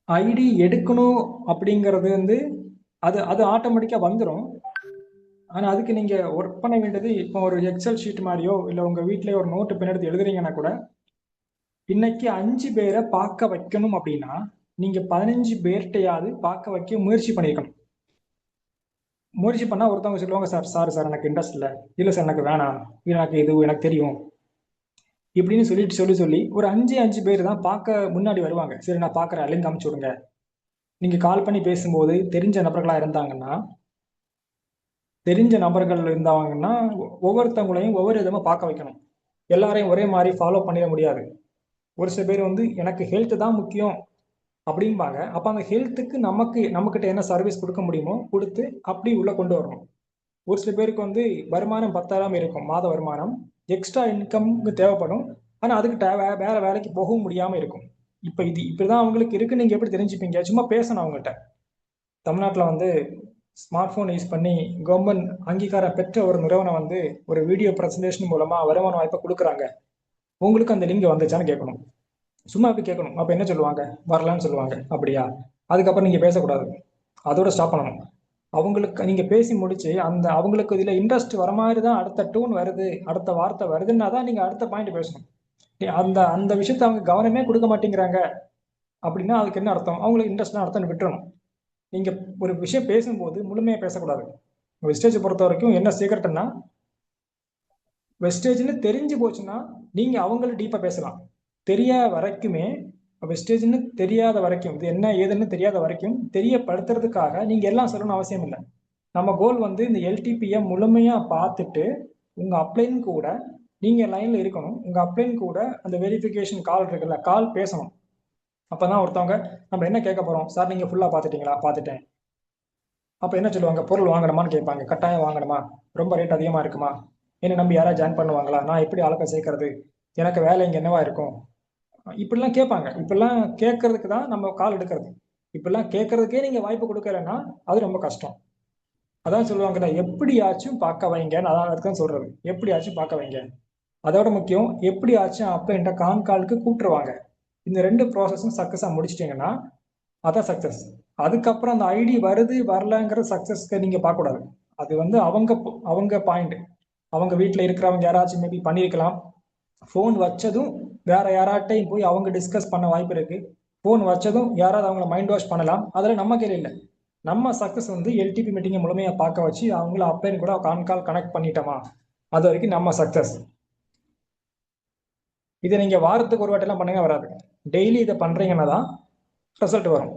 ஐடி எடுக்கணும் அப்படிங்கிறது வந்து அது அது ஆட்டோமேட்டிக்கா வந்துடும். ஆனா அதுக்கு நீங்க ஒர்க் பண்ண வேண்டியது, இப்போ ஒரு எக்ஸல் ஷீட் மாதிரியோ இல்லை உங்க வீட்லயே ஒரு நோட்டு பென் எடுத்து எழுதுறீங்கன்னா கூட, இன்னைக்கு 5 பேரை பார்க்க வைக்கணும் அப்படின்னா நீங்க 15 பேர்கிட்டையாவது பார்க்க வைக்க முயற்சி பண்ணியிருக்கணும். முயற்சி பண்ணா ஒருத்தவங்க சொல்லுவாங்க, சார் எனக்கு இன்ட்ரெஸ்ட் இல்லை சார் எனக்கு வேணாம், எனக்கு இது எனக்கு தெரியும் இப்படின்னு சொல்லி சொல்லி ஒரு 5 பேர் தான் பார்க்க முன்னாடி வருவாங்க. சரி நான் பார்க்குறேன், லிங்க் அமுச்சு விடுங்க. நீங்க கால் பண்ணி பேசும்போது தெரிஞ்ச நபர்களா இருந்தாங்கன்னா ஒவ்வொருத்தவங்களையும் ஒவ்வொரு விதமா பார்க்க வைக்கணும். எல்லாரையும் ஒரே மாதிரி ஃபாலோ பண்ணிட முடியாது. ஒரு சில பேர் வந்து எனக்கு ஹெல்த் தான் முக்கியம் அப்படிம்பாங்க. அப்ப அந்த ஹெல்த்துக்கு நம்மக்கிட்ட என்ன சர்வீஸ் கொடுக்க முடியுமோ கொடுத்து அப்படி உள்ள கொண்டு வரணும். ஒரு சில பேருக்கு வந்து வருமானம் 10,000 இருக்கும், மாத வருமானம், எக்ஸ்ட்ரா இன்கம்க்கு தேவைப்படும். ஆனா அதுக்கு வேற வேலைக்கு போகவும் முடியாம இருக்கும். இப்படிதான் அவங்களுக்கு இருக்கு. நீங்க எப்படி தெரிஞ்சுப்பீங்க? சும்மா பேசணும் அவங்ககிட்ட. தமிழ்நாட்டில் வந்து ஸ்மார்ட் போன் யூஸ் பண்ணி கவர்மெண்ட் அங்கீகாரம் பெற்ற ஒரு நிறுவனம் வந்து ஒரு வீடியோ பிரசன்டேஷன் மூலமா வருமான வாய்ப்பை கொடுக்குறாங்க. உங்களுக்கு அந்த லிங்க் வந்துச்சான்னு கேட்கணும். சும்மா அப்படி கேட்கணும். அப்ப என்ன சொல்லுவாங்க? வரலான்னு சொல்லுவாங்க. அப்படியா? அதுக்கப்புறம் நீங்க பேசக்கூடாது, அதோட ஸ்டாப் பண்ணணும். அவங்களுக்கு நீங்க பேசி முடிச்சு அவங்களுக்கு இதுல இன்ட்ரெஸ்ட் வர மாதிரி தான் அடுத்த டூன் வருது, அடுத்த வார்த்தை வருதுன்னா தான் நீங்க அடுத்த பாயிண்ட் பேசணும். அந்த அந்த விஷயத்த அவங்க கவனமே கொடுக்க மாட்டேங்கிறாங்க அப்படின்னா அதுக்கு என்ன அர்த்தம்? அவங்களுக்கு இன்ட்ரெஸ்ட் அர்த்தம் விட்டுறணும். நீங்க ஒரு விஷயம் பேசும்போது முழுமையா பேசக்கூடாது. வெஸ்டேஜ் பொறுத்த வரைக்கும் என்ன சீக்கிரட்னா, வெஸ்டேஜ்னு தெரிஞ்சு போச்சுன்னா நீங்க அவங்கள டீப்பா பேசலாம். தெரியாத வரைக்குமே, வெஸ்டேஜ்னு தெரியாத வரைக்கும், இது என்ன ஏதுன்னு தெரியாத வரைக்கும் தெரியப்படுத்துறதுக்காக நீங்க எல்லாம் சொல்லணும்னு அவசியம் இல்லை. நம்ம கோல் வந்து இந்த எல்டிபியை முழுமையா பார்த்துட்டு உங்க அப்ளைன் கூட நீங்க லைன்ல இருக்கணும். உங்க அப்ளைன் கூட அந்த வெரிஃபிகேஷன் கால் இருக்குல்ல, கால் பேசணும். அப்பதான் ஒருத்தவங்க நம்ம என்ன கேட்க போறோம், சார் நீங்க ஃபுல்லா பார்த்துட்டீங்களா? பார்த்துட்டேன். அப்ப என்ன சொல்லுவாங்க? பொருள் வாங்கணுமான்னு கேட்பாங்க. கட்டாயம் வாங்கணுமா? ரொம்ப ரேட் அதிகமா இருக்குமா? என்ன நம்பி யாராவது ஜாயின் பண்ணுவாங்களா? நான் எப்படி ஆளுக்க சேர்க்கறது? எனக்கு வேலை இங்க என்னவா இருக்கும்? இப்படிலாம் கேட்பாங்க. இப்படிலாம் கேட்கறதுக்கு தான் நம்ம கால் எடுக்கிறது. இப்படிலாம் கேட்கறதுக்கே நீங்க வாய்ப்பு கொடுக்கலன்னா அது ரொம்ப கஷ்டம். அதான் சொல்லுவாங்க, எப்படியாச்சும் பார்க்க வைங்கன்னு. அதான் அதுதான் சொல்றது, எப்படியாச்சும் பார்க்க வைங்க. அதோட முக்கியம், எப்படியாச்சும் அப்படின்ற கால்க்கு கூப்பிட்டுருவாங்க. இந்த 2 ப்ராசஸும் சக்சஸா முடிச்சிட்டீங்கன்னா அதான் சக்சஸ். அதுக்கப்புறம் அந்த ஐடி வருது வரலங்கிற சக்சஸ்க்கு நீங்க பார்க்க கூடாது. அது வந்து அவங்க பாயிண்ட். அவங்க வீட்டில் இருக்கிறவங்க யாராச்சும் மேபி பண்ணியிருக்கலாம். ஃபோன் வச்சதும் வேற யாராட்டையும் போய் அவங்க டிஸ்கஸ் பண்ண வாய்ப்பு இருக்கு. ஃபோன் வச்சதும் யாராவது அவங்கள மைண்ட் வாஷ் பண்ணலாம். அதில் நம்ம கையில் இல்லை. நம்ம சக்சஸ் வந்து எல்டிபி மீட்டிங்கை முழுமையாக பார்க்க வச்சு அவங்கள அப்ளைன் கூட கால் கனெக்ட் பண்ணிட்டோமா, அது வரைக்கும் நம்ம சக்சஸ். இதை நீங்க வாரத்துக்கு ஒரு வாட்டிலாம் பண்ணுங்க, வராது. டெய்லி இதை பண்றீங்கன்னா தான் ரிசல்ட் வரும்.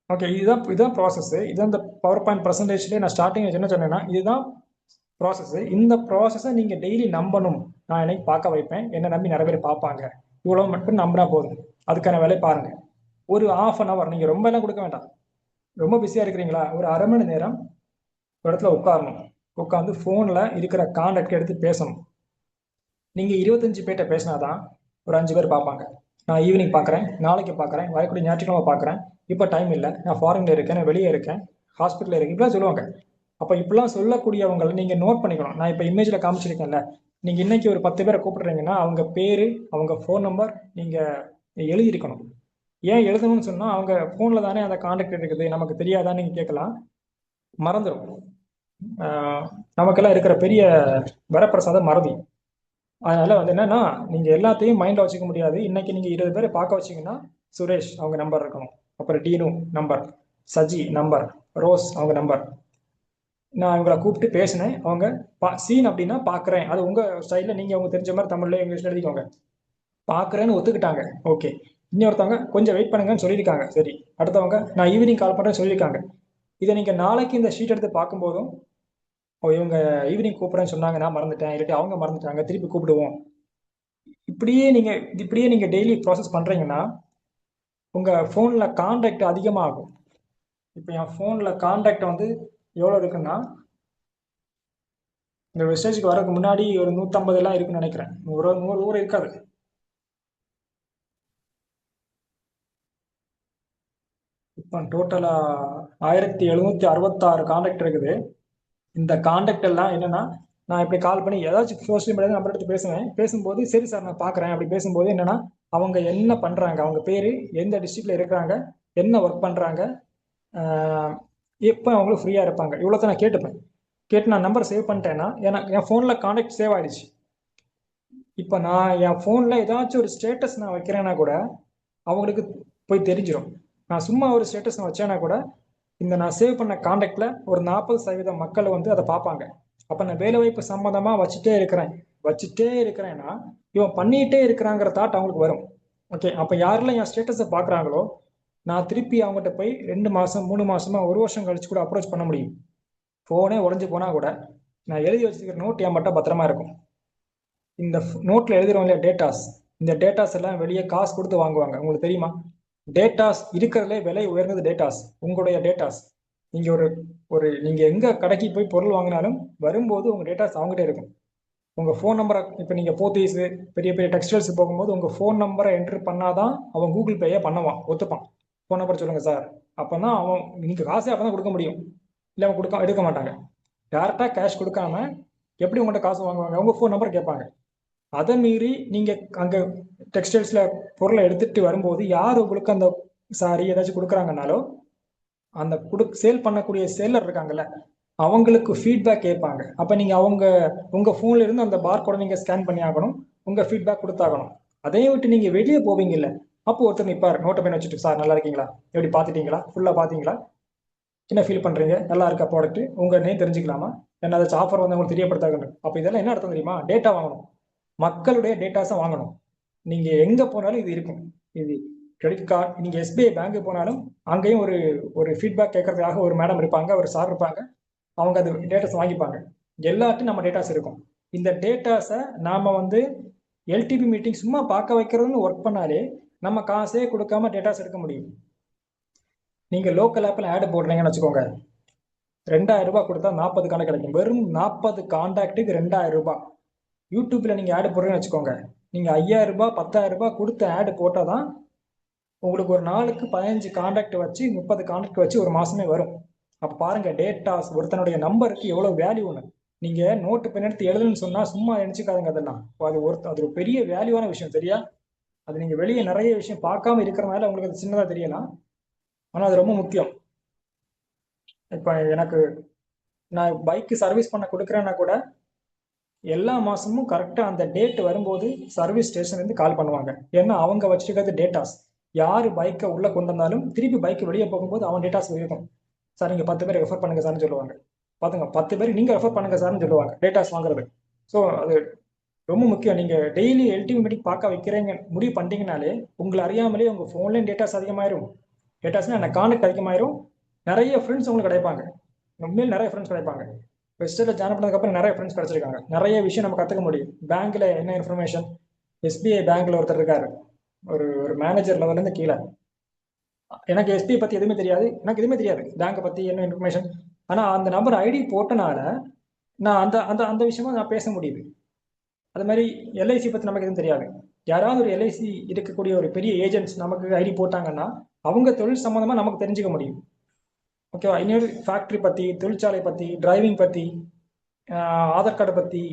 ஓகே, இதுதான் ப்ராசஸ். இதுதான் இந்த பவர் பாயிண்ட் ப்ரெசன்டேஷன்லேயே நான் ஸ்டார்டிங் என்ன சொன்னேன்னா இதுதான் ப்ராசஸ். இந்த ப்ராசஸை நீங்க டெய்லி நம்பணும். நான் என்னைக்கு பார்க்க வைப்பேன், என்னை நம்பி நிறைய பேர் பார்ப்பாங்க, இவ்வளோ மட்டும் நம்பினா போதும், அதுக்கான வேலையை பாருங்க. ஒரு ½ அன் அவர், நீங்கள் ரொம்ப எல்லாம் கொடுக்க வேண்டாம். ரொம்ப பிஸியாக இருக்கிறீங்களா, ஒரு அரை மணி நேரம் ஒரு இடத்துல உட்காரணும். உட்காந்து ஃபோனில் இருக்கிற கான்டாக்ட் எடுத்து பேசணும். நீங்கள் 25 பேர்கிட்ட பேசினாதான் ஒரு 5 பேர் பார்ப்பாங்க. நான் ஈவினிங் பார்க்குறேன், நாளைக்கு பார்க்குறேன், வரக்கூடிய ஞாயிற்றுக்கிழமை பார்க்குறேன், இப்போ டைம் இல்லை, நான் ஃபாரின்ல இருக்கேன், நான் வெளியே இருக்கேன், ஹாஸ்பிட்டலில் இருக்கேன், இப்படிலாம் சொல்லுவாங்க. அப்போ இப்படிலாம் சொல்லக்கூடியவங்களை நீங்கள் நோட் பண்ணிக்கணும். நான் இப்போ இமேஜில் காமிச்சிருக்கேன்ல, நீங்கள் இன்னைக்கு ஒரு 10 பேரை கூப்பிடுறீங்கன்னா அவங்க பேர், அவங்க ஃபோன் நம்பர் நீங்கள் எழுதியிருக்கணும். ஏன் எழுதணும்னு சொன்னால், அவங்க ஃபோனில் தானே அந்த கான்டாக்ட் இருக்குது, நமக்கு தெரியாதான்னு நீங்கள் கேட்கலாம், மறந்துடும். நமக்கெல்லாம் இருக்கிற பெரிய வரப்பிரசாத மறதி. அதனால வந்து என்னன்னா, நீங்க எல்லாத்தையும் மைண்ட்ல வச்சுக்க முடியாது. இன்னைக்கு நீங்க 20 பேரை பார்க்க வச்சீங்கன்னா, சுரேஷ் அவங்க நம்பர் இருக்கணும், அப்புறம் டீனு நம்பர், சஜி நம்பர், ரோஸ் அவங்க நம்பர். நான் இவங்களை கூப்பிட்டு பேசினேன், அவங்க சீன் அப்படின்னா பாக்குறேன், அது உங்க ஸ்டைல நீங்க அவங்க தெரிஞ்ச மாதிரி தமிழ்ல இங்கிலீஷ்ல எழுதிக்கோங்க. பாக்குறேன்னு ஒத்துக்கிட்டாங்க, ஓகே. இன்னொருத்தவங்க கொஞ்சம் வெயிட் பண்ணுங்கன்னு சொல்லியிருக்காங்க, சரி. அடுத்தவங்க நான் ஈவினிங் கால் பண்றேன்னு சொல்லியிருக்காங்க. இதை நீங்க நாளைக்கு இந்த ஷீட் எடுத்து பார்க்கும்போதும், இவங்க ஈவினிங் கூப்பிடுறேன்னு சொன்னாங்க, நான் மறந்துட்டேன், இல்லாட்டி அவங்க மறந்துட்டாங்க, திருப்பி கூப்பிடுவோம். இப்படியே நீங்க டெய்லி ப்ராசஸ் பண்றீங்கன்னா உங்க போன்ல கான்டாக்ட் அதிகமாகும். இப்போ என் போன்ல கான்டாக்ட் வந்து எவ்வளவு இருக்குன்னா, இந்த மெசேஜ்க்கு வரதுக்கு முன்னாடி ஒரு 150 எல்லாம் இருக்குன்னு நினைக்கிறேன். 100 கூட இருக்காது. இப்போ டோட்டலா 1766 கான்டாக்ட் இருக்குது. இந்த கான்டாக்ட் எல்லாம் என்னன்னா, நான் இப்படி கால் பண்ணி ஏதாச்சும் சோஷியல் மீடியா நம்பர் எடுத்து பேசுவேன். பேசும்போது சரி சார் நான் பார்க்குறேன் அப்படி பேசும்போது என்னன்னா, அவங்க என்ன பண்றாங்க, அவங்க பேரு, எந்த டிஸ்ட்ரிக்ட்ல இருக்கிறாங்க, என்ன ஒர்க் பண்றாங்க, எப்போ அவங்களும் ஃப்ரீயா இருப்பாங்க, இவ்வளோதான் நான் கேட்டுப்பேன். கேட்டு நான் நம்பர் சேவ் பண்ணிட்டேன்னா எனக்கு என் ஃபோனில் கான்டாக்ட் சேவ் ஆயிடுச்சு. இப்போ நான் என் ஃபோனில் ஏதாச்சும் ஒரு ஸ்டேட்டஸ் நான் வைக்கிறேன்னா கூட அவங்களுக்கு போய் தெரிஞ்சிடும். நான் சும்மா ஒரு ஸ்டேட்டஸ் நான் வச்சேன்னா கூட இந்த நான் சேவ் பண்ண கான்டாக்ட்ல ஒரு 40% மக்கள் வந்து அதை பார்ப்பாங்க. அப்போ நான் வேலைவாய்ப்பு சம்மந்தமாக வச்சுட்டே இருக்கிறேன்னா இவன் பண்ணிகிட்டே இருக்கிறாங்கிற தாட் அவங்களுக்கு வரும். ஓகே, அப்போ யாரெல்லாம் என் ஸ்டேட்டஸை பார்க்குறாங்களோ நான் திருப்பி அவங்ககிட்ட போய் 2 மாதம் 3 மாதமா 1 வருஷம் கழிச்சு கூட அப்ரோச் பண்ண முடியும். ஃபோனே உடஞ்சி போனால் கூட நான் எழுதி வச்சுக்கிற நோட் என் மட்டும் பத்திரமா இருக்கும். இந்த நோட்டில் எழுதுறோம் இல்லையா டேட்டாஸ், இந்த டேட்டாஸ் எல்லாம் வெளியே காசு கொடுத்து வாங்குவாங்க. உங்களுக்கு தெரியுமா? டேட்டாஸ் இருக்கிறதுலே விலை உயர்ந்தது டேட்டாஸ், உங்களுடைய டேட்டாஸ். நீங்கள் ஒரு நீங்கள் எங்கே கடைக்கு போய் பொருள் வாங்கினாலும் வரும்போது உங்கள் டேட்டாஸ் அவங்ககிட்ட இருக்கும். உங்கள் ஃபோன் நம்பரை இப்போ நீங்கள் போத்தீஸ் பெரிய பெரிய டெக்ஸ்டைல்ஸ் போகும்போது உங்கள் ஃபோன் நம்பரை என்ட்ரு பண்ணாதான் அவன் கூகுள் பேயே பண்ணுவான், ஒத்துப்பான். ஃபோன் நம்பர் சொல்லுங்கள் சார், அப்போ தான் அவன் நீங்கள் காசே அப்போ தான் கொடுக்க முடியும், இல்லை அவன் எடுக்க மாட்டாங்க. டேரெக்டாக கேஷ் கொடுக்காம எப்படி உங்கள்கிட்ட காசு வாங்குவாங்க? உங்கள் ஃபோன் நம்பர் கேட்பாங்க. அதை மீறி நீங்கள் அங்கே டெக்ஸ்டைல்ஸில் பொருளை எடுத்துகிட்டு வரும்போது யார் உங்களுக்கு அந்த சாரி ஏதாச்சும் கொடுக்குறாங்கனாலோ அந்த சேல் பண்ணக்கூடிய சேலர் இருக்காங்கல்ல அவங்களுக்கு ஃபீட்பேக் கேட்பாங்க. அப்போ நீங்கள் உங்கள் ஃபோனில் இருந்து அந்த பார்கோடை நீங்கள் ஸ்கேன் பண்ணி ஆகணும், உங்கள் ஃபீட்பேக் கொடுத்தாகணும். அதையும் விட்டு நீங்கள் வெளியே போவீங்கல்ல, அப்போ ஒருத்தர் நிற்பார் நோட்டை பையன் வச்சுட்டு, சார் நல்லா இருக்கீங்களா, எப்படி பார்த்துட்டீங்களா, ஃபுல்லாக பார்த்தீங்களா, என்ன ஃபீல் பண்ணுறீங்க, நல்லா இருக்கா ப்ராடக்ட், உங்கள் நேம் தெரிஞ்சுக்கலாமா, என்ன ஏதாச்சும் ஆஃபர் வந்து உங்களுக்கு தெரியப்படுத்தாகணும். அப்போ இதெல்லாம் என்ன அர்த்தம் தெரியுமா? டேட்டா வாங்கணும், மக்களுடைய டேட்டாஸை வாங்கணும். நீங்கள் எங்கே போனாலும் இது இருக்கும். இது கிரெடிட் கார்டு, நீங்கள் எஸ்பிஐ பேங்க்கு போனாலும் அங்கேயும் ஒரு ஃபீட்பேக் கேட்கறதுக்காக ஒரு மேடம் இருப்பாங்க, ஒரு சார் இருப்பாங்க, அவங்க அது டேட்டாஸ் வாங்கிப்பாங்க. எல்லாத்தையும் நம்ம டேட்டாஸ் இருக்கும். இந்த டேட்டாஸை நாம் வந்து எல்டிபி மீட்டிங் சும்மா பார்க்க வைக்கிறதுன்னு ஒர்க் பண்ணாலே நம்ம காசே கொடுக்காம டேட்டாஸ் எடுக்க முடியும். நீங்கள் லோக்கல் ஆப்பில் ஆடு போடுறீங்கன்னு வச்சுக்கோங்க, 2000 ரூபாய் கொடுத்தா 40 கான்டாக்ட் கிடைக்கும். வெறும் 40 கான்டாக்டுக்கு 2000 ரூபாய். யூடியூப்ல நீங்கள் ஆடு போடுறீங்கன்னு வச்சுக்கோங்க, நீங்கள் 5000 ரூபாய் 10,000 ரூபாய் கொடுத்து ஆடு போட்டால் தான் உங்களுக்கு ஒரு நாளுக்கு 15 கான்டாக்ட் வச்சு 30 கான்டாக்ட் வச்சு ஒரு மாசமே வரும். அப்போ பாருங்க டேட்டாஸ், ஒருத்தனுடைய நம்பருக்கு எவ்வளவு வேல்யூன்னு. நீங்க நோட்டு பென் எடுத்து எழுதுன்னு சொன்னா சும்மா நினைச்சுக்காதுங்க. அதெல்லாம் அது ஒரு பெரிய வேல்யூவான விஷயம், சரியா? அது நீங்க வெளியே நிறைய விஷயம் பார்க்காம இருக்கிறதுனால உங்களுக்கு அது சின்னதா தெரியலாம், ஆனா அது ரொம்ப முக்கியம். இப்ப நான் பைக்கு சர்வீஸ் பண்ண கொடுக்குறேன்னா கூட எல்லா மாசமும் கரெக்டா அந்த டேட் வரும்போது சர்வீஸ் ஸ்டேஷன்ல இருந்து கால் பண்ணுவாங்க. ஏன்னா அவங்க வச்சிருக்கிறது டேட்டாஸ். யாரு பைக்கை உள்ள கொண்டு வந்தாலும் திருப்பி பைக்கு வெளியே போகும்போது அவன் டேட்டாஸ் இருக்கும். சார் நீங்க 10 பேர் ரெஃபர் பண்ணுங்க சார்னு சொல்லுவாங்க. பாத்துங்க, 10 பேர் நீங்க ரெஃபர் பண்ணுங்க சார்னு சொல்லுவாங்க டேட்டாஸ் வாங்குறது. ஸோ அது ரொம்ப முக்கியம். நீங்க டெய்லி எல்டிவி மீட்டிங் பார்க்க வைக்கிறீங்க முடிவு பண்ணிட்டீங்கனாலே உங்களை அறியாமலே உங்க போன்லயும் டேட்டாஸ் அதிகமாயிரும். டேட்டாஸ்னா என்ன, கான்டாக்ட் அதிகமாயிரும். நிறைய ஃப்ரெண்ட்ஸ் உங்களுக்கு கிடைப்பாங்க, உண்மையில் நிறைய ஃப்ரெண்ட்ஸ் கிடைப்பாங்க. வெஸ்டர்ல ஜாயின் பண்ணதுக்கப்புறம் நிறைய ஃப்ரெண்ட்ஸ் கிடைச்சிருக்காங்க, நிறைய விஷயம் நம்ம கற்றுக்க முடியும். பேங்க்ல என்ன இன்ஃபர்மேஷன், எஸ்பிஐ பேங்க்ல ஒருத்தர் இருக்காரு, ஒரு ஒரு மேனேஜர் லெவல்லேருந்து கீழே. எனக்கு எஸ்பிஐ பற்றி எதுவுமே தெரியாது, எனக்கு எதுவுமே தெரியாது பேங்கை பற்றி என்ன இன்ஃபர்மேஷன். ஆனால் அந்த நம்பர் ஐடி போட்டனால நான் அந்த அந்த அந்த விஷயமா நான் பேச முடியுது. அது மாதிரி எல்ஐசி பற்றி நமக்கு எதுவும் தெரியாது, யாராவது ஒரு எல்ஐசி இருக்கக்கூடிய ஒரு பெரிய ஏஜென்ட்ஸ் நமக்கு ஐடி போட்டாங்கன்னா அவங்க தொழில் சம்மந்தமாக நமக்கு தெரிஞ்சுக்க முடியும். ஓகேவா? இன்னொரு ஃபேக்ட்ரி பற்றி, தொழிற்சாலை பற்றி, டிரைவிங் பற்றி, ஆதார் கார்டை பற்றி,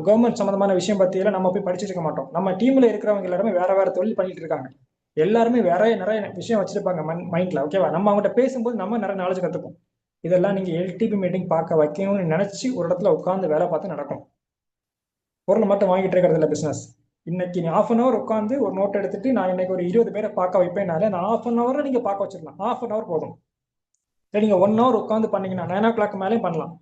கவர்மெண்ட் சம்மந்தமான விஷயம் பற்றியெல்லாம் நம்ம போய் படிச்சுட்டு இருக்க மாட்டோம். நம்ம டீமில் இருக்கிறவங்க எல்லாருமே வேற வேற தொழில் பண்ணிட்டு இருக்காங்க, எல்லாருமே வேற நிறைய விஷயம் வச்சிருப்பாங்க மைண்ட்ல. ஓகேவா? நம்ம அவங்ககிட்ட பேசும்போது நம்ம நிறைய நாலேஜ் கற்றுப்போம். இதெல்லாம் நீங்க எல்டிபி மீட்டிங் பார்க்க வைக்கணும்னு நினைச்சு ஒரு இடத்துல உட்காந்து வேலை பார்த்து நடக்கும். பொருளை மட்டும் வாங்கிட்டு இருக்கிறது இல்லை பிசினஸ். இன்னைக்கு நீ ஆஃப் அன் அவர் உட்காந்து ஒரு நோட் எடுத்துட்டு நான் இன்னைக்கு ஒரு 20 பேரை பார்க்க வைப்பேனாலே அந்த ஆஃப் அன் ஹவரை நீங்க பார்க்க வச்சிடலாம். ஆஃப் அன் ஹவர் போதும். சரி, நீங்க 1 ஹவர் உட்காந்து பண்ணீங்கன்னா 9 o'clock மேலேயும் பண்ணலாம்.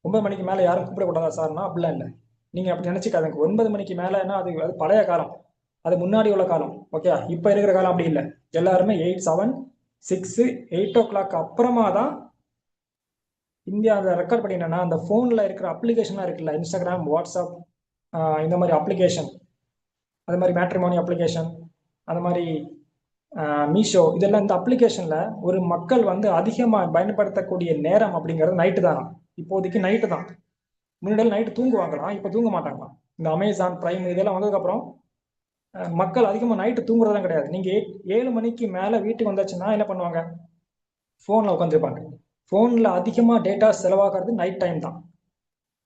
9 மணிக்கு மேலே யாரும் கூப்பிடக்கூடாதா சார்னா அப்படிலாம் இல்லை. நீங்க அப்படி நினைச்சுக்காதுங்க. 9 மணிக்கு மேலேன்னா அது அது பழைய காலம், அது முன்னாடி உள்ள காலம். ஓகே, இப்போ இருக்கிற காலம் அப்படி இல்லை. எல்லாருமே 8, 7, 6, 8 o'clock அப்புறமா தான் இந்தியா அதை ரெக்கார்ட் பண்ணினா அந்த ஃபோனில் இருக்கிற அப்ளிகேஷனாக இருக்குல்ல, இன்ஸ்டாகிராம், வாட்ஸ்அப், இந்த மாதிரி அப்ளிகேஷன், அது மாதிரி மேட்ரிமோனி அப்ளிகேஷன், அது மாதிரி மீஷோ, இதெல்லாம் இந்த அப்ளிகேஷனில் ஒரு மக்கள் வந்து அதிகமாக பயன்படுத்தக்கூடிய நேரம் அப்படிங்கிறது நைட்டு தானா. இப்போதைக்கு நைட்டு தான். முன்னாடி நைட்டு தூங்குவாங்களாம், இப்போ தூங்க மாட்டாங்களாம். இந்த அமேசான் பிரைம் இதெல்லாம் வந்ததுக்கப்புறம் மக்கள் அதிகமாக நைட்டு தூங்குறதெல்லாம் கிடையாது. நீங்கள் 7 மணிக்கு மேலே வீட்டுக்கு வந்தாச்சுன்னா என்ன பண்ணுவாங்க? ஃபோனில் உட்காந்துருப்பாங்க. ஃபோனில் அதிகமாக டேட்டா செலவாகிறது நைட் டைம் தான்.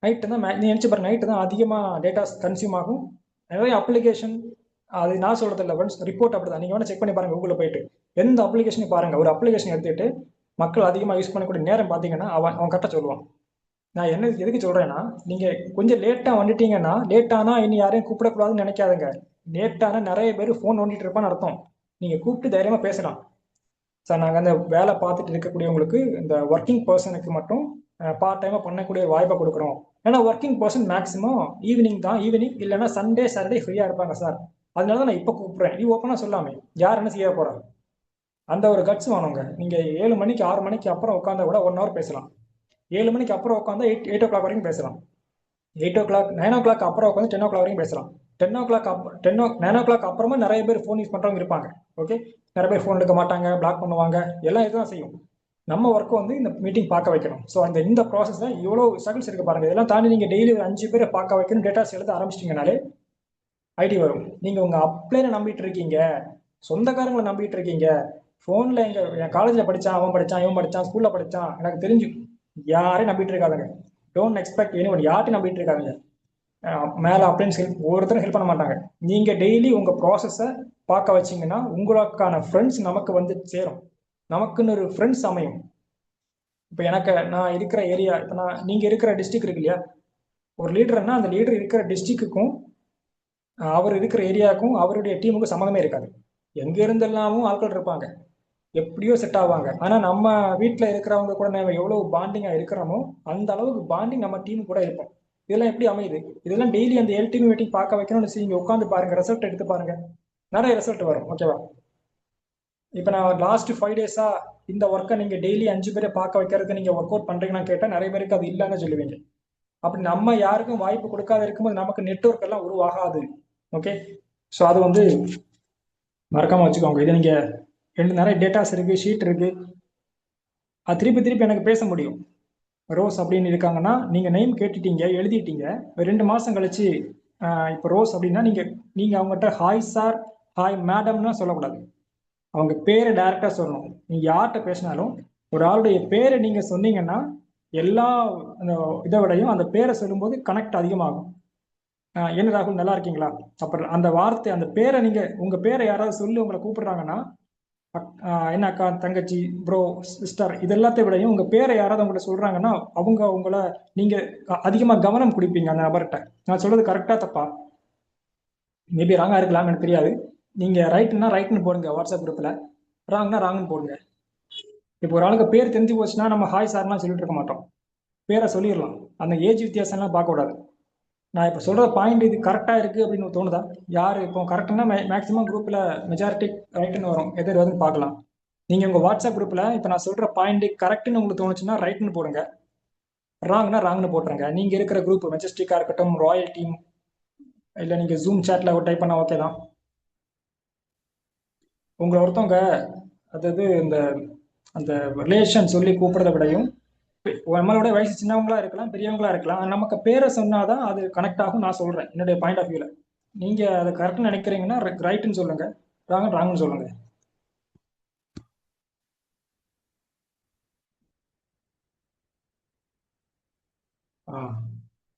நைட்டு தான் நீ நினச்சி பாருங்க, நைட்டு தான் அதிகமாக டேட்டாஸ் கன்சியூம் ஆகும். நிறைய அப்ளிகேஷன், அது நான் சொல்கிறது இல்லை, ஃப்ரெண்ட்ஸ், ரிப்போர்ட் அப்படி தான். நீங்கள் வேணால் செக் பண்ணி பாருங்கள், கூகுளில் போயிட்டு எந்த அப்ளிகேஷனையும் பாருங்கள். ஒரு அப்ளிகேஷன் எடுத்துகிட்டு மக்கள் அதிகமாக யூஸ் பண்ணக்கூடிய நேரம் பார்த்தீங்கன்னா அவன் கரெக்டாக சொல்லுவான். நான் என்ன எதுக்கு சொல்கிறேன்னா, நீங்கள் கொஞ்சம் லேட்டாக வந்துட்டீங்கன்னா, லேட்டானா இனி யாரையும் கூப்பிடக்கூடாதுன்னு நினைக்காதுங்க. லேட்டானா நிறைய பேர் ஃபோன் நோண்டிட்டு இருப்பான்னு அர்த்தம். நீங்கள் கூப்பிட்டு தைரியமாக பேசலாம். சார், நாங்கள் அந்த வேலை பார்த்துட்டு இருக்கக்கூடியவங்களுக்கு, இந்த ஒர்க்கிங் பர்சனுக்கு மட்டும் பார்ட் டைமாக பண்ணக்கூடிய வாய்ப்பை கொடுக்குறோம். ஏன்னா ஒர்க்கிங் பர்சன் மேக்ஸிமம் ஈவினிங் தான், ஈவினிங் இல்லைன்னா சண்டே சாட்டர்டே ஃப்ரீயாக இருப்பாங்க சார். அதனால தான் நான் இப்போ கூப்பிட்றேன். நீ ஓப்பனாக சொல்லாமே யார் என்ன செய்ய போகிறாங்க? அந்த ஒரு கட்ஸ் வாங்க. நீங்கள் 7 மணிக்கு 6 மணிக்கு அப்புறம் உட்காந்தா கூட 1 ஹவர் பேசலாம். 7 மணிக்கு அப்புறம் உட்காந்தா 8 o'clock வரைக்கும் பேசலாம். 8 o'clock 9 o'clock அப்புறம் உட்காந்து 10 o'clock வரைக்கும் பேசலாம். 10 o'clock 9 o'clock அப்புறமா நிறைய பேர் ஃபோன் யூஸ் பண்ணுறவங்க இருப்பாங்க. ஓகே, நிறைய பேர் ஃபோன் எடுக்க மாட்டாங்க, பிளாக் பண்ணுவாங்க, எல்லாம் இதுதான் செய்யும். நம்ம ஒர்க்கை வந்து இந்த மீட்டிங் பார்க்க வைக்கணும். ஸோ இந்த ப்ராசஸில் இவ்வளோ ஸ்ட்ரகிள்ஸ் இருக்கு பாருங்க. இதெல்லாம் தாண்டி நீங்கள் டெய்லி ஒரு 5 பேரை பார்க்க வைக்கணும், டேட்டாஸ் எழுத ஆரம்பிச்சிட்டிங்கனாலே ஐடி வரும். நீங்கள் உங்கள் அப்ளைனை நம்பிட்டு இருக்கீங்க, சொந்தக்காரங்களை நம்பிட்டு இருக்கீங்க, ஃபோனில் என் காலேஜில் படித்தான், அவன் படித்தான், இவன் படித்தான், ஸ்கூலில் படித்தான், எனக்கு தெரிஞ்சு யாரையும் நம்பிட்டு இருக்காதுங்க. டோன்ட் எக்ஸ்பெக்ட் எனி ஒன், யார்ட்டையும் நம்பிட்டு இருக்காதுங்க. மேலே அப்ளைன்ஸ் ஹெல்ப் ஒவ்வொருத்தரும் ஹெல்ப் பண்ண மாட்டாங்க. நீங்கள் டெய்லி உங்கள் ப்ராசஸை பார்க்க வச்சிங்கன்னா உங்களுக்கான ஃப்ரெண்ட்ஸ் நமக்கு வந்து சேரும். நமக்குன்னு ஒரு ஃப்ரெண்ட்ஸ் அமையும். இப்போ நான் இருக்கிற ஏரியா, இப்போ நீங்கள் இருக்கிற டிஸ்ட்ரிக்ட் இருக்கு இல்லையா, ஒரு லீடர்னா அந்த லீடர் இருக்கிற டிஸ்ட்ரிக்ட்டுக்கும் அவர் இருக்கிற ஏரியாவுக்கும் அவருடைய டீமுக்கும் சம்மந்தமே இருக்காது. எங்கே இருந்தெல்லாமும் ஆட்கள் இருப்பாங்க, எப்படியோ செட் ஆவாங்க. ஆனால் நம்ம வீட்டில் இருக்கிறவங்க கூட நம்ம எவ்வளோ பாண்டிங்காக இருக்கிறோமோ அந்த அளவுக்கு பாண்டிங் நம்ம டீம் கூட இருப்போம். இதெல்லாம் எப்படி அமையுது? இதெல்லாம் டெய்லி அந்த எல்டிவி மீட்டிங் பார்க்க வைக்கணும்னு நீங்கள் உட்காந்து பாருங்க, ரிசல்ட் எடுத்து பாருங்க, நிறைய ரிசல்ட் வரும். ஓகேவா? இப்போ நான் லாஸ்ட் 5 days இந்த ஒர்க்கை நீங்கள் டெய்லி 5 பேரை பார்க்க வைக்கிறதுக்கு நீங்கள் ஒர்க் அவுட் பண்ணுறீங்கன்னு கேட்டால் நிறைய பேருக்கு அது இல்லைன்னு சொல்லுவீங்க. அப்படி நம்ம யாருக்கும் வாய்ப்பு கொடுக்காத இருக்கும்போது நமக்கு நெட்வொர்க் எல்லாம் உருவாகாது. ஓகே, ஸோ அது வந்து மறக்காம வச்சுக்கோங்க. இது நீங்கள் நிறைய டேட்டாஸ் இருக்குது, ஷீட் இருக்குது, அது திருப்பி திருப்பி எனக்கு பேச முடியும். ரோஸ் அப்படின்னு இருக்காங்கன்னா நீங்கள் நேம் கேட்டுட்டீங்க, எழுதிட்டீங்க, 2 மாதம் கழிச்சு இப்போ ரோஸ் அப்படின்னா நீங்கள் அவங்ககிட்ட ஹாய் சார், ஹாய் மேடம்னா சொல்லக்கூடாது, அவங்க பேரை டைரக்டாக சொல்லணும். நீங்கள் யார்கிட்ட பேசினாலும் ஒரு ஆளுடைய பேரை நீங்கள் சொன்னீங்கன்னா எல்லா இதை விடையும் அந்த பேரை சொல்லும்போது கனெக்ட் அதிகமாகும். என்ன ராகுல், நல்லா இருக்கீங்களா? அப்புறம் அந்த வார்த்தை, அந்த பேரை உங்கள் பேரை யாராவது சொல்லி உங்களை கூப்பிடுறாங்கன்னா, என்ன அக்கா, தங்கச்சி, ப்ரோ, சிஸ்டர், இது எல்லாத்தையும் விடையும் உங்கள் பேரை யாராவது உங்கள்கிட்ட சொல்கிறாங்கன்னா அவங்க உங்களை நீங்கள் அதிகமாக கவனம் கொடுப்பீங்க அந்த நபர்கிட்ட. நான் சொல்கிறது கரெக்டாக தப்பா? மேபி ராங்காக இருக்கலாம், எனக்கு தெரியாது. நீங்கள் ரைட்னா ரைட்னு போடுங்க வாட்ஸ்அப் குரூப்பில், ராங்னா ராங்னு போடுங்க. இப்போ ஒரு ஆளுக்கு பேர் தெரிஞ்சு போச்சுன்னா நம்ம ஹாய் சார்லாம் சொல்லிட்டு இருக்க மாட்டோம், பேரை சொல்லிடலாம். அந்த ஏஜ் வித்தியாசம்லாம் பார்க்கக்கூடாது. நான் இப்போ சொல்கிற பாயிண்ட் இது கரெக்டாக இருக்குது அப்படின்னு தோணுதா? யார் இப்போ கரெக்டுன்னா மேக்ஸிமம் குரூப்பில் மெஜாரிட்டி ரைட்டுன்னு வரும், எது வருதுன்னு பார்க்கலாம். நீங்கள் உங்கள் வாட்ஸ்அப் குரூப்பில் இப்போ நான் சொல்கிற பாயிண்ட் கரெக்டுன்னு உங்களுக்கு தோணுச்சுன்னா ரைட்னு போடுங்க. ராங்னா ராங்னு போட்டுருங்க. நீங்க இருக்கிற குரூப் மெஜஸ்டிக்கா இருக்கட்டும், ராயல் டீம், இல்ல நீங்க ஜூம் சாட்ல டைப் பண்ணா ஓகே தான். உங்களை ஒருத்தவங்க அதாவது இந்த அந்த ரிலேஷன் சொல்லி கூப்பிடுறத விடையும், நம்மளோட வயசு சின்னவங்களா இருக்கலாம், பெரியவங்களா இருக்கலாம், நமக்கு பேரை சொன்னாதான் அது கனெக்ட் ஆகும். நான் சொல்றேன் என்னுடைய பாயிண்ட் ஆஃப் வியூல. நீங்க அதை கரெக்ட்னு நினைக்கிறீங்கன்னா ரைட்னு சொல்லுங்க, ராங்னு சொல்லுங்க.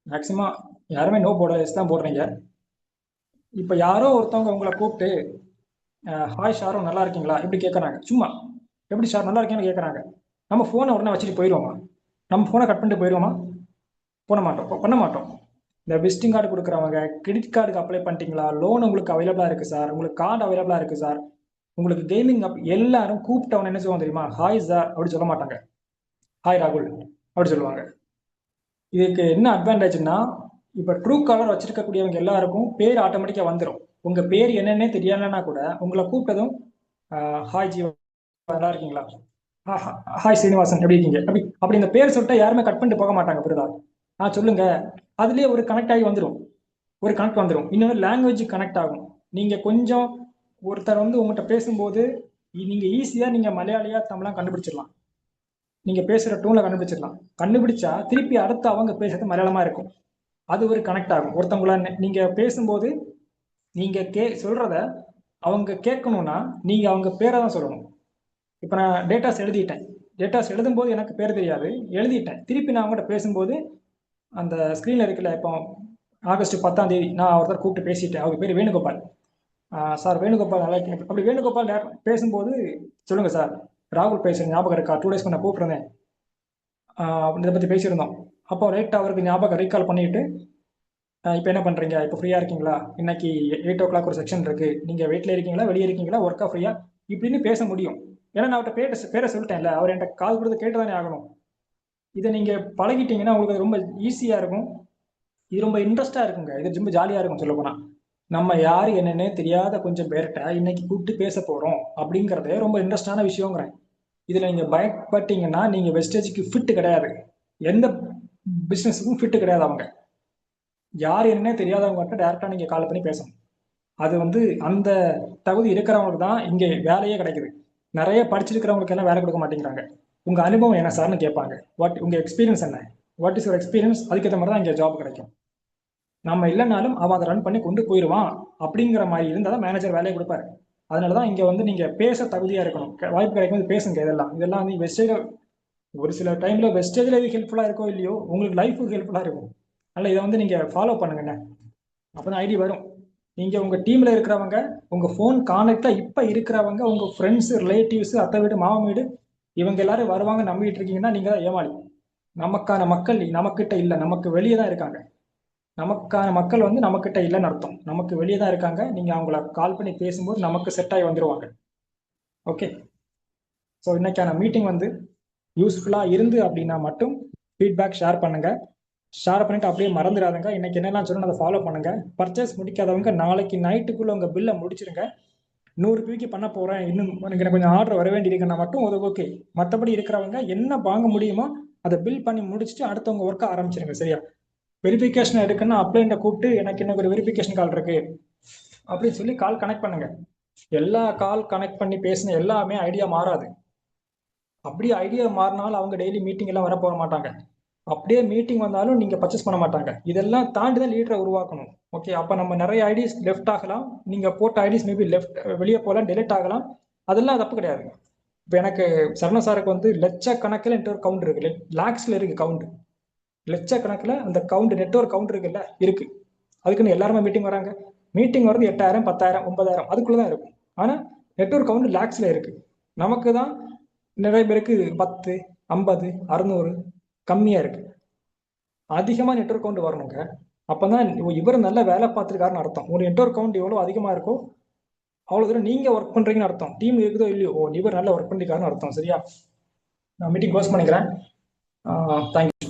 மேக்சிமம் யாருமே நோ போட எஸ் தான் போடுறீங்க. இப்ப யாரோ ஒருத்தவங்க உங்களை கூப்பிட்டு ஹாய் ஷாரோ நல்லா இருக்கீங்களா இப்படி கேட்கறாங்க. சும்மா எப்படி ஷார் நல்லா இருக்கீங்கன்னு கேட்கறாங்க. நம்ம போனை உடனே வச்சுட்டு போயிடுவோமா? நம்ம போனை கட் பண்ணிட்டு போயிடுவோமா? பண்ண மாட்டோம், பண்ண மாட்டோம். இந்த விசிட்டிங் கார்டு கொடுக்குறவங்க, கிரெடிட் கார்டுக்கு அப்ளை பண்ணிட்டீங்களா, லோன் உங்களுக்கு அவைலபிளா இருக்கு சார், உங்களுக்கு கார்டு அவைலபிளா இருக்கு சார், உங்களுக்கு கேமிங் எல்லாரும் கூப்பிட்டவன என்ன சொல்லுவாங்க தெரியுமா? ஹாய் சார் அப்படி சொல்ல மாட்டாங்க, ஹாய் ராகுல் அப்படி சொல்லுவாங்க. இதுக்கு என்ன அட்வான்டேஜ்னா, இப்ப ட்ரூ காலர் வச்சிருக்கக்கூடியவங்க எல்லாருக்கும் பேர் ஆட்டோமேட்டிக்கா வந்துடும். உங்க பேர் என்னன்னே தெரியலன்னா கூட உங்களை கூப்பிட்டதும் ஹாய் ஜீவா நல்லா இருக்கீங்களா, ஹாய் சீனிவாசன் எப்படி இருக்கீங்க, அப்படி அப்படி இந்த பேர் சொல்லிட்டா யாருமே கட் பண்ணிட்டு போக மாட்டாங்க. புரியுதா? சொல்லுங்க. அதுலயே ஒரு கனெக்ட் ஆகி வந்துடும், ஒரு கனெக்ட் வந்துடும். இன்னொரு லாங்குவேஜ் கனெக்ட் ஆகும். நீங்க கொஞ்சம் ஒருத்தர் வந்து உங்கள்கிட்ட பேசும்போது நீங்க ஈஸியா நீங்க மலையாளியா தமிழா கண்டுபிடிச்சிடலாம். நீங்க பேசுற டூன்ல கண்டுபிடிச்சிடலாம். கண்டுபிடிச்சா திருப்பி அடுத்து அவங்க பேசுறது மலையாளமா இருக்கும். அது ஒரு கனெக்ட் ஆகும். ஒருத்தவங்கள நீங்க பேசும்போது நீங்க சொல்றத அவங்க கேட்கணும்னா நீங்க அவங்க பேரை தான் சொல்லணும். இப்ப நான் டேட்டாஸ் எழுதிட்டேன், டேட்டாஸ் எழுதும் போது எனக்கு பேர் தெரியாது, எழுதிட்டேன். திருப்பி நான் அவங்ககிட்ட பேசும்போது அந்த ஸ்கிரீன்ல இருக்குல்ல, இப்போ ஆகஸ்ட் 10ஆம் தேதி நான் ஒருத்தர் கூப்பிட்டு பேசிட்டேன், அவங்க பேர் வேணுகோபால். சார் வேணுகோபால் நல்லா இருக்கீங்க அப்படி வேணுகோபால் பேசும்போது சொல்லுங்க சார் ராகுல் பேசுறேன் ஞாபகம் இருக்கா, 2 டேஸ்க்கு நான் கூப்பிட்டுருந்தேன் இதை பத்தி பேசியிருந்தோம். அப்போ ரைட் அவருக்கு ஞாபகம் ரீகால் பண்ணிட்டு இப்போ என்ன பண்றீங்க, இப்போ ஃப்ரீயா இருக்கீங்களா, இன்னைக்கு 8 o'clock ஒரு செக்ஷன் இருக்கு, நீங்க வீட்டில் இருக்கீங்களா வெளியே இருக்கீங்களா ஒர்க்கா ஃப்ரீயா இப்படின்னு பேச முடியும். ஏன்னா நான் அவர்கிட்ட பேரை சொல்லிட்டேன்ல, அவர் என்கிட்ட கால் கொடுத்து கேட்டுதானே ஆகணும். இதை நீங்க பழகிட்டீங்கன்னா உங்களுக்கு அது ரொம்ப ஈஸியா இருக்கும். இது ரொம்ப இன்ட்ரெஸ்டா இருக்குங்க, இது ரொம்ப ஜாலியா இருக்கும். சொல்ல போனா நம்ம யாரு என்னன்னே தெரியாத கொஞ்சம் பேர்கிட்ட இன்னைக்கு கூப்பிட்டு பேச போறோம் அப்படிங்கறதே ரொம்ப இன்ட்ரெஸ்டான விஷயங்கிறேன். இதுல நீங்க பயப்பட்டீங்கன்னா நீங்க வெஸ்டேஜுக்கு ஃபிட் கிடையாது, எந்த பிசினஸுக்கும் ஃபிட் கிடையாது. அவங்க யார் என்னன்னே தெரியாதவங்ககிட்ட டேரக்டா நீங்க கால் பண்ணி பேசணும். அது வந்து அந்த தகுதி இருக்கிறவங்களுக்கு தான் இங்க வேலையே கிடைக்குது. நிறைய படிச்சிருக்கிறவங்களுக்கு எல்லாம் வேலை கொடுக்க மாட்டேங்கிறாங்க. உங்க அனுபவம் என்ன சார்னு கேட்பாங்க. உங்க எக்ஸ்பீரியன்ஸ் என்ன, வாட் இஸ் யுவர் எக்ஸ்பீரியன்ஸ், அதுக்கேற்ற மாதிரி தான் இங்க ஜாப் கிடைக்கும். நம்ம இல்லைனாலும் அவன் அதை ரன் பண்ணி கொண்டு போயிடுவான் அப்படிங்கிற மாதிரி இருந்தால் தான் மேனேஜர் வேலையை கொடுப்பாரு. அதனாலதான் இங்க வந்து நீங்க பேச தகுதியா இருக்கணும். வாய்ப்பு கிடைக்கும் போது பேசுங்க. இதெல்லாம் வந்து வெஸ்டேஜ் ஒரு சில டைம்ல வெஸ்டேஜ்ல இது ஹெல்ப்ஃபுல்லா இருக்கோ இல்லையோ உங்களுக்கு லைஃபுக்கு ஹெல்ப்ஃபுல்லா இருக்கும். அதனால இதை வந்து நீங்க ஃபாலோ பண்ணுங்க. அப்பதான் ஐடி வரும். நீங்க உங்க டீம்ல இருக்கிறவங்க, உங்க போன் கான்டாக்ட்ல இப்ப இருக்கிறவங்க, உங்க ஃப்ரெண்ட்ஸ் ரிலேட்டிவ்ஸ், அத்தை வீடு மாமா வீடு, இவங்க எல்லாரும் வருவாங்க நம்பிட்டு இருக்கீங்கன்னா நீங்க தான் ஏமாளி. நமக்கான மக்கள் நமக்கிட்ட இல்ல, நமக்கு வெளியே தான் இருக்காங்க. நமக்கான மக்கள் வந்து நம்மக்கிட்ட இல்லைன்னு அர்த்தம், நமக்கு வெளியே தான் இருக்காங்க. நீங்க அவங்கள கால் பண்ணி பேசும்போது நமக்கு செட் ஆகி வந்துருவாங்க. ஓகே. ஸோ இன்னைக்கான மீட்டிங் வந்து யூஸ்ஃபுல்லா இருந்து அப்படின்னா மட்டும் ஃபீட்பேக் ஷேர் பண்ணுங்க. ஷேர் பண்ணிட்டு அப்படியே மறந்துடாதுங்க. இன்னைக்கு என்னெல்லாம் சொல்லணும் அதை ஃபாலோ பண்ணுங்க. பர்ச்சேஸ் முடிக்காதவங்க நாளைக்கு நைட்டுக்குள்ள உங்க பில்லை முடிச்சிருங்க. 100 ரூபாய்க்கு பண்ண போறேன், இன்னும் எனக்கு கொஞ்சம் ஆர்டர் வர வேண்டி இருக்குன்னா மட்டும் அது ஓகே. மற்றபடி இருக்கிறவங்க என்ன வாங்க முடியுமோ அதை பில் பண்ணி முடிச்சுட்டு அடுத்தவங்க ஒர்க்கை ஆரம்பிச்சிருங்க. சரியா? வெரிஃபிகேஷன் எடுக்குன்னா அப்ளைண்ட கூப்பிட்டு எனக்கு இன்னைக்கு ஒரு வெரிஃபிகேஷன் கால் இருக்கு அப்படின்னு சொல்லி கால் கனெக்ட் பண்ணுங்க. எல்லா கால் கனெக்ட் பண்ணி பேசின எல்லாமே ஐடியா மாறாது. அப்படியே ஐடியா மாறினாலும் அவங்க டெய்லி மீட்டிங் எல்லாம் வர போக மாட்டாங்க. அப்படியே மீட்டிங் வந்தாலும் நீங்க பர்ச்சேஸ் பண்ண மாட்டாங்க. இதெல்லாம் தாண்டி தான் லீடரை உருவாக்கணும். ஓகே. அப்ப நம்ம நிறைய ஐடிஸ் லெஃப்ட் ஆகலாம், நீங்க போட்ட ஐடிஸ் மேபி லெஃப்ட் வெளியே போகலாம், டெலிட் ஆகலாம். அதெல்லாம் தப்பு கிடையாது. இப்போ எனக்கு சரண சாருக்கு வந்து லட்சக்கணக்கில் நெட்வொர்க் கவுண்ட் இருக்கு, லேக்ஸ்ல இருக்கு கவுண்ட், லட்சக்கணக்கில் அந்த கவுண்ட் நெட்வொர்க் கவுண்ட் இருக்குல்ல இருக்கு. அதுக்குன்னு எல்லாருமே மீட்டிங் வராங்க. மீட்டிங் வரது 8000 10,000 9,000 அதுக்குள்ளதான் இருக்கும். ஆனா நெட்வொர்க் கவுண்ட் லேக்ஸ்ல இருக்கு. நமக்கு தான் நிறைய பேருக்கு 10 50 600 கம்மியா இருக்கு. அதிகமா நெட்வொர்க் கவுண்ட் வரணுங்க. அப்பதான் இவர் நல்ல வேலை பார்த்துருக்காருன்னு அர்த்தம். ஒரு நெட்வொர்க் கவுண்ட் எவ்வளவு அதிகமா இருக்கோ அவ்வளவு தூரம் நீங்க ஒர்க் பண்றீங்கன்னு அர்த்தம். டீம் இருக்குதோ இல்லையோ இவர் நல்லா ஒர்க் பண்ணிருக்காருன்னு அர்த்தம். சரியா? நான் மீட்டிங் க்ளோஸ் பண்ணிக்கிறேன். தேங்க்யூ.